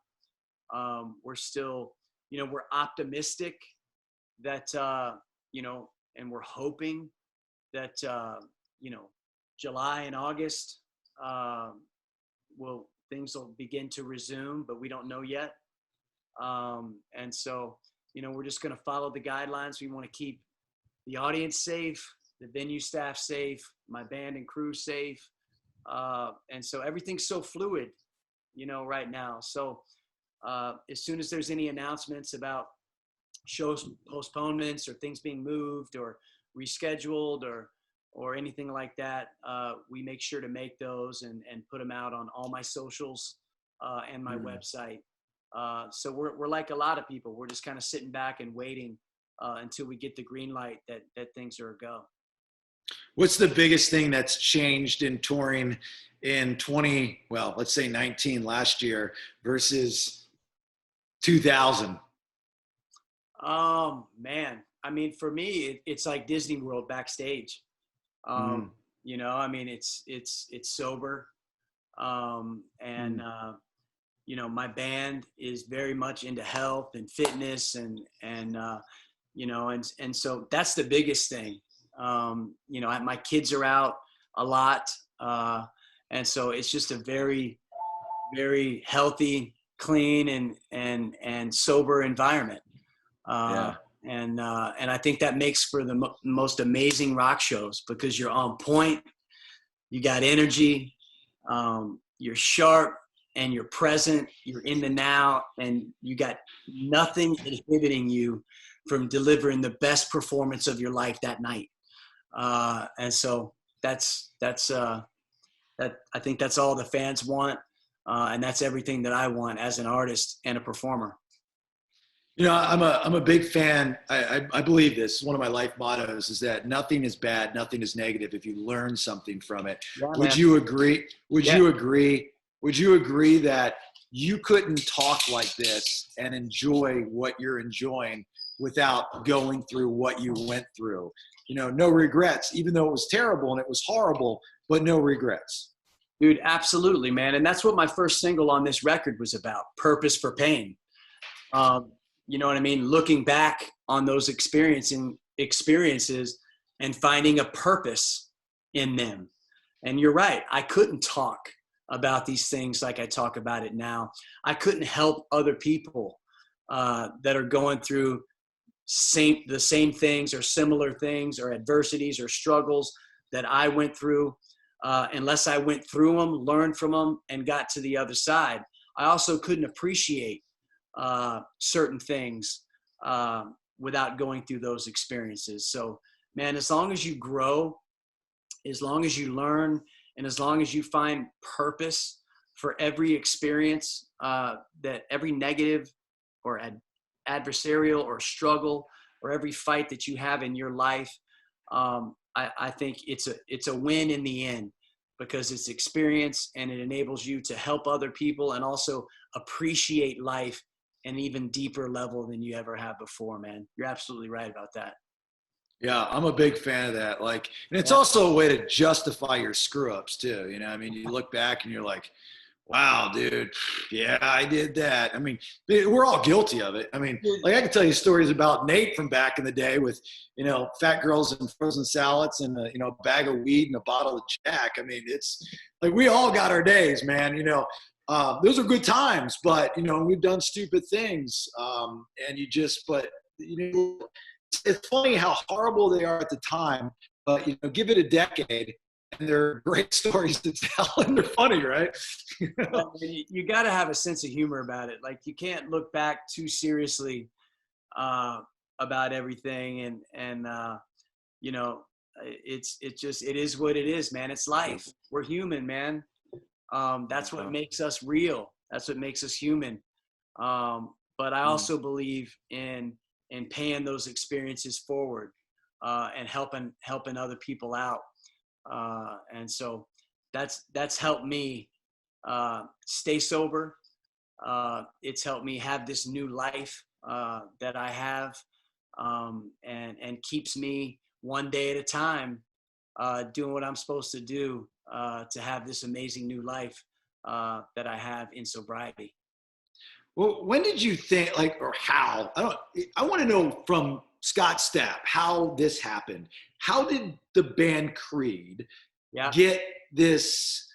We're still, you know, we're optimistic that, you know, and we're hoping that, you know, July and August, things will begin to resume, but we don't know yet. And so, you know, we're just going to follow the guidelines. We want to keep the audience safe, the venue staff safe, my band and crew safe. And so everything's so fluid, you know, right now. So as soon as there's any announcements about shows postponements or things being moved or rescheduled or anything like that, we make sure to make those and put them out on all my socials and my website. So we're like a lot of people. We're just kind of sitting back and waiting until we get the green light that things are a go. What's the biggest thing that's changed in touring in 19 last year versus 2000? Man, I mean, for me, it's like Disney World backstage. You know, I mean, it's sober. You know, my band is very much into health and fitness and you know, and so that's the biggest thing. You know, my kids are out a lot. And so it's just a very, very healthy, clean and sober environment. And I think that makes for the most amazing rock shows because you're on point, you got energy, you're sharp and you're present, you're in the now, and you got nothing inhibiting you from delivering the best performance of your life that night. And so that's I think that's all the fans want. And that's everything that I want as an artist and a performer. You know, I'm a big fan. I believe this. One of my life mottos is that nothing is bad, nothing is negative if you learn something from it. Yeah, would man. you agree? Would you agree that you couldn't talk like this and enjoy what you're enjoying without going through what you went through? You know, no regrets, even though it was terrible and it was horrible, but no regrets. Dude, absolutely, man. And that's what my first single on this record was about, Purpose for Pain. You know what I mean? Looking back on those experiences and finding a purpose in them. And you're right. I couldn't talk about these things like I talk about it now. I couldn't help other people that are going through the same things or similar things or adversities or struggles that I went through unless I went through them, learned from them, and got to the other side. I also couldn't appreciate certain things without going through those experiences. So, man, as long as you grow, as long as you learn, and as long as you find purpose for every experience, that every negative or adversarial or struggle or every fight that you have in your life, I think it's a win in the end, because it's experience and it enables you to help other people and also appreciate life an even deeper level than you ever have before, man. You're absolutely right about that. Yeah, I'm a big fan of that. Like, and it's Yeah. also a way to justify your screw ups too. You know, I mean, you look back and you're like, wow, dude, yeah, I did that. I mean, we're all guilty of it. I mean, like I can tell you stories about Nate from back in the day with, you know, fat girls and frozen salads and a, you know, bag of weed and a bottle of Jack. I mean, it's like we all got our days, man. You know, those are good times, but you know, we've done stupid things, and but you know, it's funny how horrible they are at the time. But you know, give it a decade, and they're great stories to tell, and they're funny, right? You got to have a sense of humor about it. Like, you can't look back too seriously about everything, and you know, it is what it is, man. It's life. We're human, man. That's what makes us real. That's what makes us human. But I also believe in paying those experiences forward, and helping other people out. And so that's helped me stay sober. It's helped me have this new life that I have, and keeps me one day at a time doing what I'm supposed to do to have this amazing new life that I have in sobriety. Well, when did you think, like, or how? I want to know from Scott Stapp how this happened. How did the band Creed get this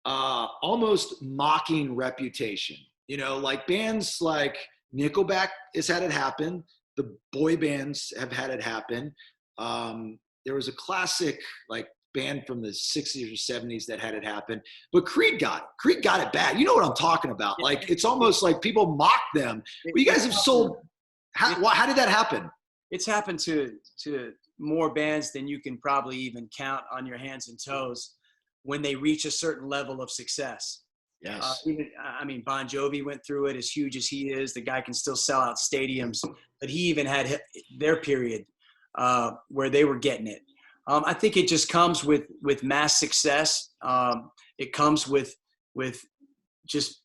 almost mocking reputation? You know, like bands like Nickelback has had it happen. The boy bands have had it happen. There was a classic like band from the 60s or 70s that had it happen, but Creed got it bad. You know what I'm talking about? Like, it's almost like people mock them. But you guys have sold. How did that happen? It's happened to more bands than you can probably even count on your hands and toes when they reach a certain level of success. Yes. I mean, Bon Jovi went through it. As huge as he is, the guy can still sell out stadiums, but he even had their period where they were getting it. I think it just comes with mass success. It comes with just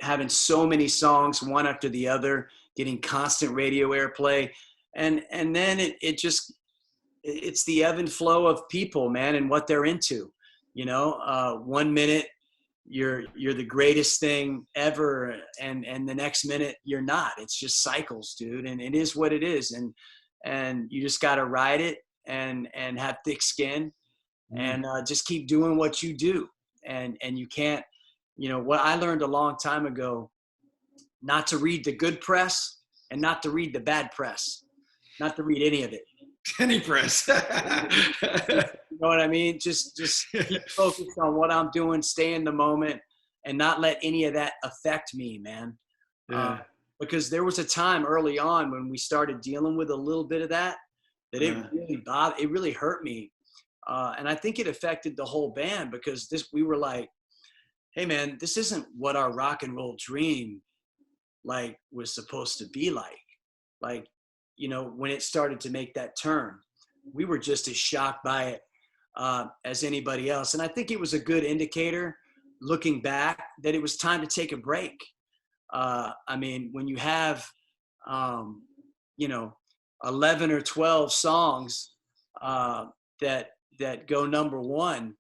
having so many songs, one after the other, getting constant radio airplay. And then it's the ebb and flow of people, man, and what they're into. You know, 1 minute you're the greatest thing ever, and the next minute you're not. It's just cycles, dude, and it is what it is. And you just got to ride it and have thick skin, and just keep doing what you do. And you can't, you know, what I learned a long time ago, not to read the good press and not to read the bad press, not to read any of it. Any press. You know what I mean? Just keep focused on what I'm doing, stay in the moment, and not let any of that affect me, man. Yeah. Because there was a time early on when we started dealing with a little bit of that it really hurt me. And I think it affected the whole band, because we were like, hey man, this isn't what our rock and roll dream like was supposed to be like. Like, you know, when it started to make that turn, we were just as shocked by it as anybody else. And I think it was a good indicator, looking back, that it was time to take a break. I mean, when you have, you know, 11 or 12 songs that go number one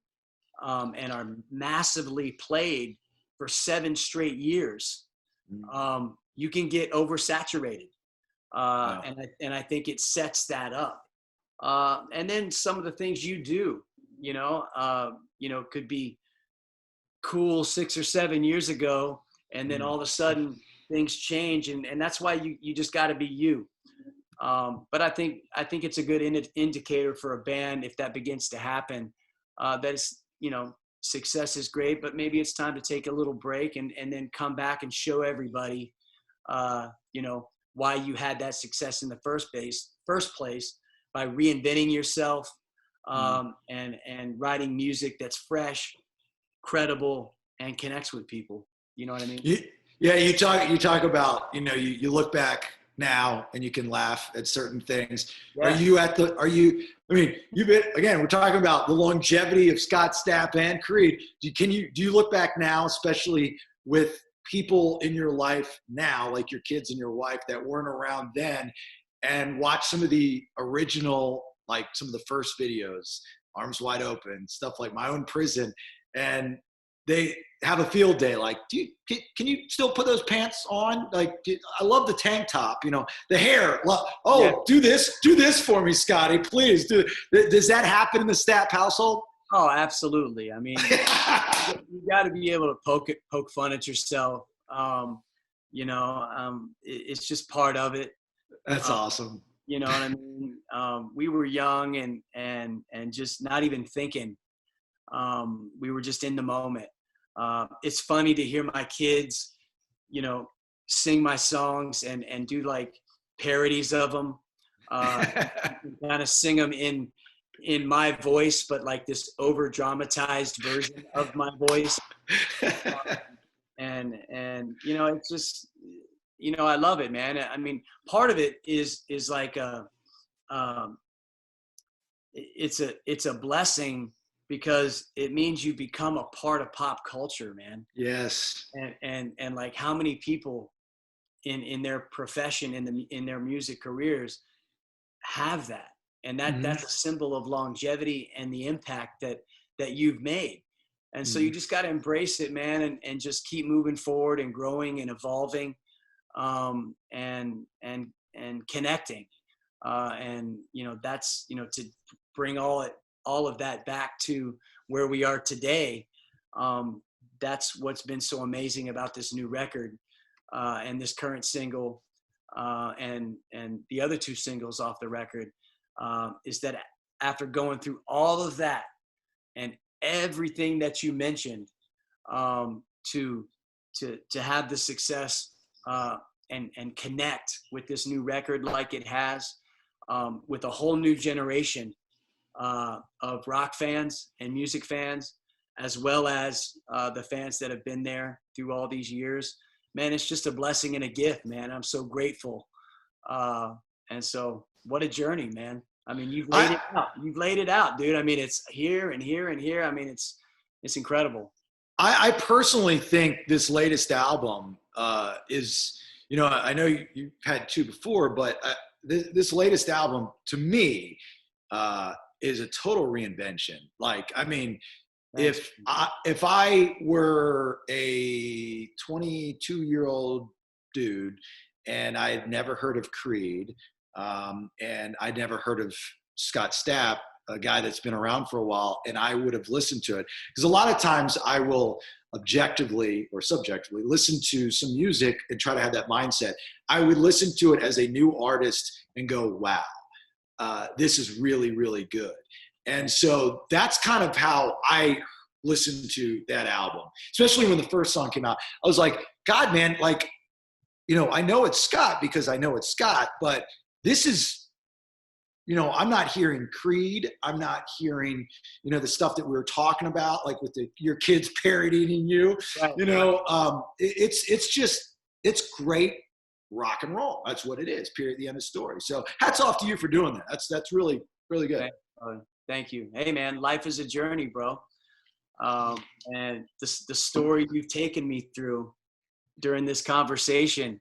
and are massively played for 7 straight years, you can get oversaturated. And I think it sets that up. And then some of the things you do, you know, could be cool 6 or 7 years ago, and then all of a sudden things change, and that's why you just got to be you. But I think it's a good indicator for a band, if that begins to happen, that it's, you know, success is great, but maybe it's time to take a little break and then come back and show everybody, you know, why you had that success in the first place by reinventing yourself, and writing music that's fresh, credible, and connects with people. You know what I mean? Yeah, you talk about, you look back now and you can laugh at certain things. Yeah. You've been, again, we're talking about the longevity of Scott Stapp and Creed. Do you look back now, especially with people in your life now, like your kids and your wife that weren't around then, and watch some of the original, like some of the first videos, Arms Wide Open, stuff like My Own Prison, and they have a field day. Like, can you still put those pants on? Like, I love the tank top, the hair. Yeah. Do this for me, Scotty, please. Does that happen in the Stapp household? Oh, absolutely. I mean, you got to be able to poke fun at yourself. It's just part of it. That's awesome. You know what I mean? We were young and just not even thinking. We were just in the moment. It's funny to hear my kids, sing my songs and do like parodies of them, kind of sing them in my voice, but like this over dramatized version of my voice. And it's just, I love it, man. I mean, part of it is like it's a blessing, because it means you become a part of pop culture, man. Yes. And like how many people in their profession, in their music careers have that. And that's a symbol of longevity and the impact that you've made. And so you just got to embrace it, man, and just keep moving forward and growing and evolving, and connecting. That's, to bring all of that back to where we are today. That's what's been so amazing about this new record, and this current single, and the other two singles off the record, is that after going through all of that and everything that you mentioned, to have the success, and connect with this new record like it has, with a whole new generation of rock fans and music fans, as well as the fans that have been there through all these years. Man, it's just a blessing and a gift, man. I'm so grateful. And so what a journey, man. I mean, you've laid it out. You've laid it out, dude. I mean, it's here and here and here. I mean, it's incredible. I personally think this latest album is, I know you've had two before, but this latest album to me is a total reinvention. Like, I mean, if I were a 22-year-old dude and I had never heard of Creed, and I'd never heard of Scott Stapp, a guy that's been around for a while, and I would have listened to it. Because a lot of times I will objectively or subjectively listen to some music and try to have that mindset. I would listen to it as a new artist and go, wow, this is really, really good. And so that's kind of how I listened to that album, especially when the first song came out. I was like, God, man, like, I know it's Scott because I know it's Scott, but this is, I'm not hearing Creed. I'm not hearing, the stuff that we were talking about, like with your kids parodying you. Right. It's great rock and roll. That's what it is. Period. The end of story. So hats off to you for doing that. That's really, really good. Thank you. Hey, man, life is a journey, bro. And the story you've taken me through during this conversation,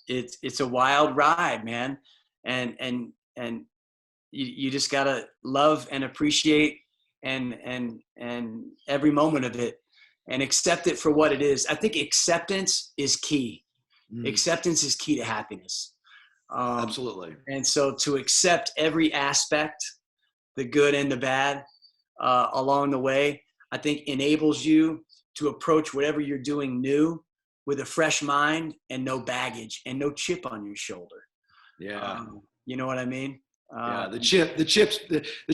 it's a wild ride, man. And you just gotta love and appreciate and every moment of it, and accept it for what it is. I think acceptance is key. Acceptance is key to happiness. Absolutely. And so to accept every aspect, the good and the bad, along the way, I think enables you to approach whatever you're doing new with a fresh mind and no baggage and no chip on your shoulder. Yeah. You know what I mean? Yeah, the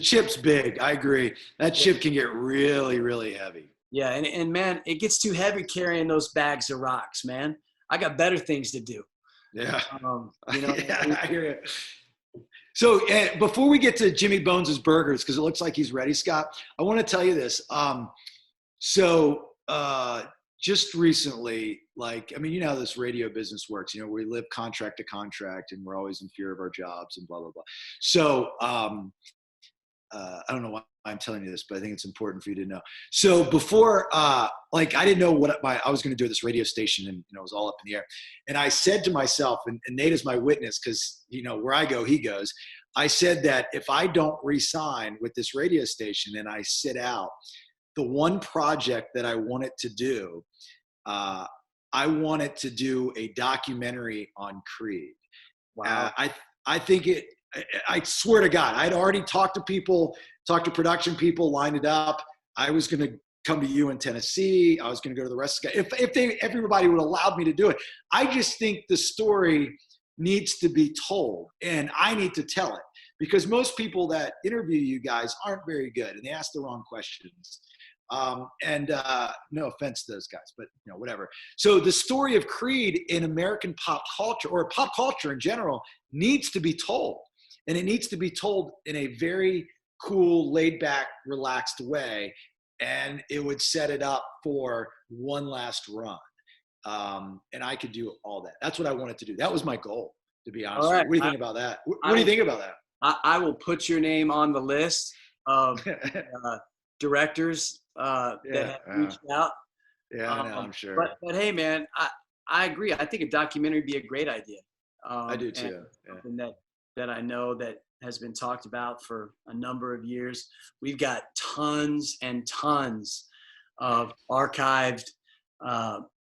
chip's big. I agree. That chip can get really, really heavy. Yeah, and man, it gets too heavy carrying those bags of rocks, man. I got better things to do. Yeah. Yeah, I hear you. So before we get to Jimmy Bones' Burgers, because it looks like he's ready, Scott, I want to tell you this. So just recently, like, I mean, you know how this radio business works. You know, we live contract to contract, and we're always in fear of our jobs and blah blah blah. So I don't know why I'm telling you this, but I think it's important for you to know. So before, like, I didn't know what I was going to do at this radio station, and it was all up in the air. And I said to myself, and Nate is my witness, because where I go, he goes. I said that if I don't re-sign with this radio station and I sit out, the one project that I wanted to do, I wanted to do a documentary on Creed. Wow. I think I swear to God, I'd already talked to production people, lined it up. I was going to come to you in Tennessee. I was going to go to the rest of the guys. If everybody would allow me to do it. I just think the story needs to be told, and I need to tell it, because most people that interview you guys aren't very good, and they ask the wrong questions. No offense to those guys, but whatever. So the story of Creed in American pop culture, or pop culture in general, needs to be told. And it needs to be told in a very cool, laid back, relaxed way. And it would set it up for one last run. And I could do all that. That's what I wanted to do. That was my goal, to be honest. Right. What do you think about that? What do you think about that? I will put your name on the list of directors that have reached out. Yeah, I know, I'm sure. But hey, man, I agree. I think a documentary would be a great idea. I do too. Something that I know that has been talked about for a number of years. We've got tons and tons of archived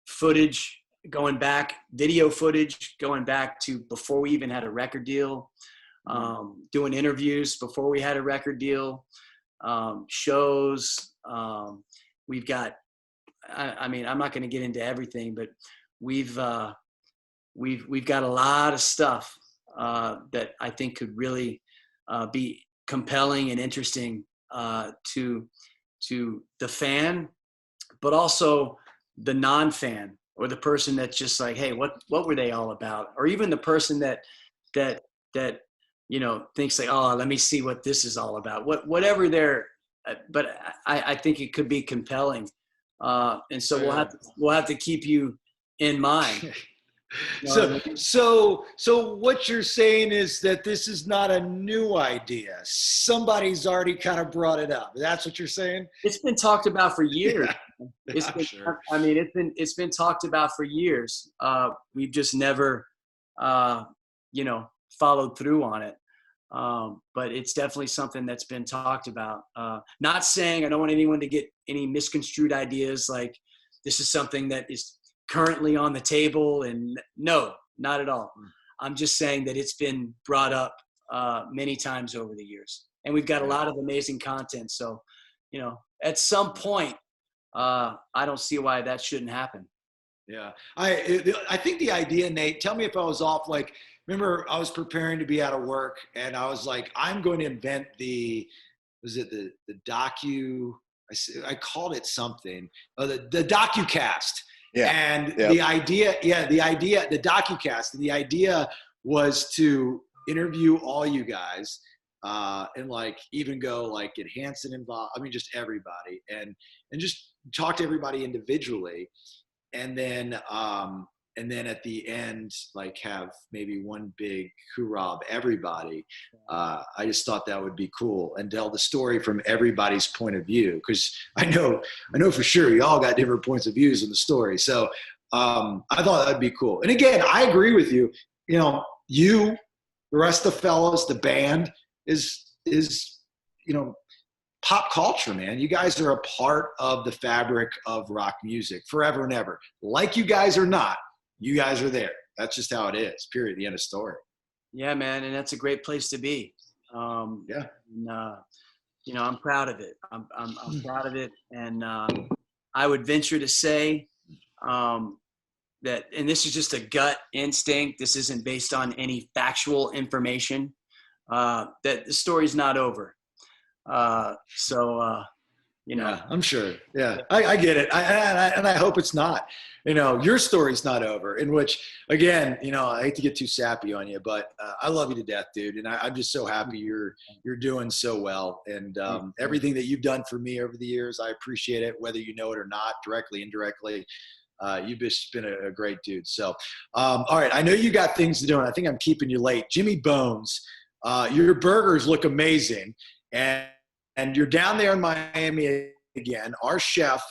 footage going back, video footage going back to before we even had a record deal, doing interviews before we had a record deal, shows. We've got, I mean, I'm not going to get into everything, but we've got a lot of stuff that I think could really be compelling and interesting to the fan, but also the non-fan, or the person that's just like, hey, what were they all about? Or even the person that thinks like, oh, let me see what this is all about. Whatever they're, but I think it could be compelling, and so we'll have to keep you in mind. So what you're saying is that this is not a new idea. Somebody's already kind of brought it up. That's what you're saying? It's been talked about for years. Sure. I mean, it's been talked about for years. We've just never, followed through on it. But it's definitely something that's been talked about. Not saying I don't want anyone to get any misconstrued ideas like this is something that is currently on the table, and no, not at all. I'm just saying that it's been brought up many times over the years, and we've got a lot of amazing content. So, at some point, I don't see why that shouldn't happen. Yeah. I think the idea, Nate, tell me if I was off. Like, remember I was preparing to be out of work, and I was like, I'm going to invent the I called it something, the DocuCast. Yeah. And the idea, the DocuCast, the idea was to interview all you guys, and like even go like get Hanson involved. I mean, just everybody, and just talk to everybody individually, and then at the end, like have maybe one big hoorah of everybody. I just thought that would be cool, and tell the story from everybody's point of view. Cause I know for sure you all got different points of views on the story. So I thought that'd be cool. And again, I agree with you. The rest of the fellows, the band is pop culture, man. You guys are a part of the fabric of rock music forever and ever. Like you guys or not, you guys are there. That's just how it is. Period. The end of story. Yeah, man, and that's a great place to be. Yeah. And, I'm proud of it. I'm proud of it, and I would venture to say that, and this is just a gut instinct. This isn't based on any factual information. That the story's not over. So you know. Yeah, I'm sure. Yeah, I get it. And I hope it's not. Your story's not over. In which, again, I hate to get too sappy on you, but I love you to death, dude. And I'm just so happy you're doing so well. And everything that you've done for me over the years, I appreciate it, whether you know it or not, directly, indirectly. You've just been a great dude. So, all right, I know you got things to do, and I think I'm keeping you late. Jimmy Bones, your burgers look amazing, and you're down there in Miami again. Our chef,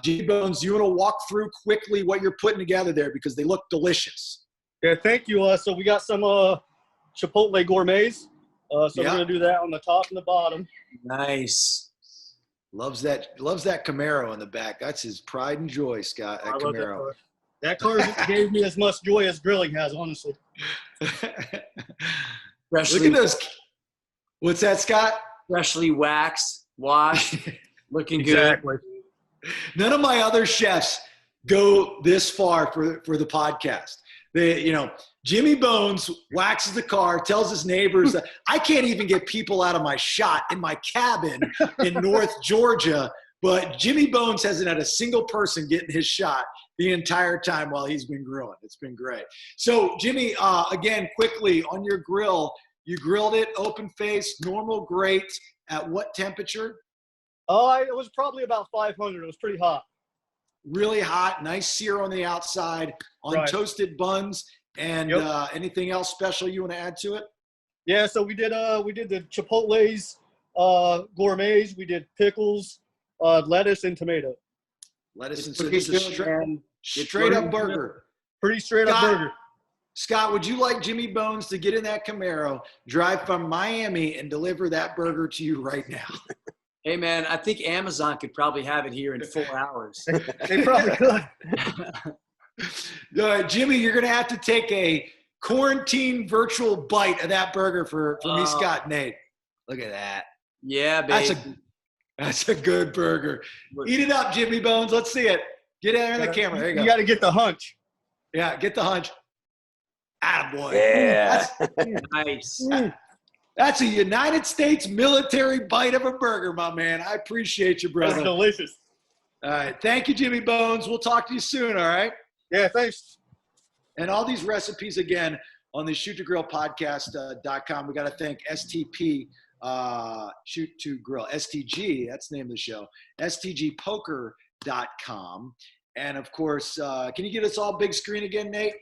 Jimmy Bones, you want to walk through quickly what you're putting together there because they look delicious. Yeah, thank you. So we got some Chipotle gourmets. So we're gonna do that on the top and the bottom. Nice. Loves that Camaro in the back. That's his pride and joy, Scott. That Camaro. That car gave me as much joy as grilling has, honestly. Freshly, look at those. What's that, Scott? Freshly waxed, washed, looking Exactly. good. None of my other chefs go this far for the podcast. Jimmy Bones waxes the car, tells his neighbors that I can't even get people out of my shot in my cabin in North Georgia, but Jimmy Bones hasn't had a single person getting his shot the entire time while he's been grilling. It's been great. So, Jimmy, again, quickly, on your grill, you grilled it, open face, normal grate, at what temperature? It was probably about 500. It was pretty hot. Really hot, nice sear on the outside, on toasted buns, and anything else special you want to add to it? Yeah, so we did the Chipotle's gourmets. We did pickles, lettuce, and tomato. Lettuce and so this is straight up burger. Pretty straight up burger. Scott, would you like Jimmy Bones to get in that Camaro, drive from Miami, and deliver that burger to you right now? Hey, man, I think Amazon could probably have it here in 4 hours. They probably could. Jimmy, you're going to have to take a quarantine virtual bite of that burger for me, Scott, and Nate. Look at that. Yeah, baby. That's a good burger. Eat it up, Jimmy Bones. Let's see it. Get out of the camera. There you go. You got to get the hunch. Yeah, get the hunch. Attaboy. Yeah. Nice. That's a United States military bite of a burger, my man. I appreciate you, brother. That's delicious. All right. Thank you, Jimmy Bones. We'll talk to you soon, all right? Yeah, thanks. And all these recipes, again, on the shoot2grillpodcast.com. We got to thank STP, Shoot to Grill, STG, that's the name of the show, stgpoker.com. And, of course, can you get us all big screen again, Nate?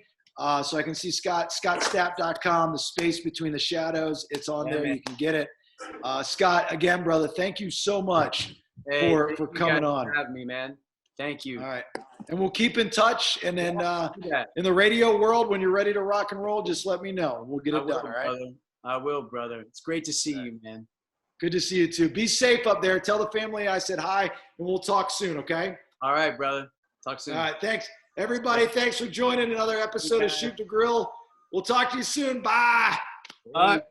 So I can see ScottStapp.com, the space between the shadows. It's on there. Man. You can get it. Scott, again, brother, thank you so much for coming on. For having me, man. Thank you. All right. And we'll keep in touch. And then in the radio world, when you're ready to rock and roll, just let me know. We'll get it done, all right? Brother. I will, brother. It's great to see you, man. Good to see you, too. Be safe up there. Tell the family I said hi, and we'll talk soon, okay? All right, brother. Talk soon. All right. Thanks. Everybody, thanks for joining another episode of Shoot to Grill. We'll talk to you soon. Bye. All right.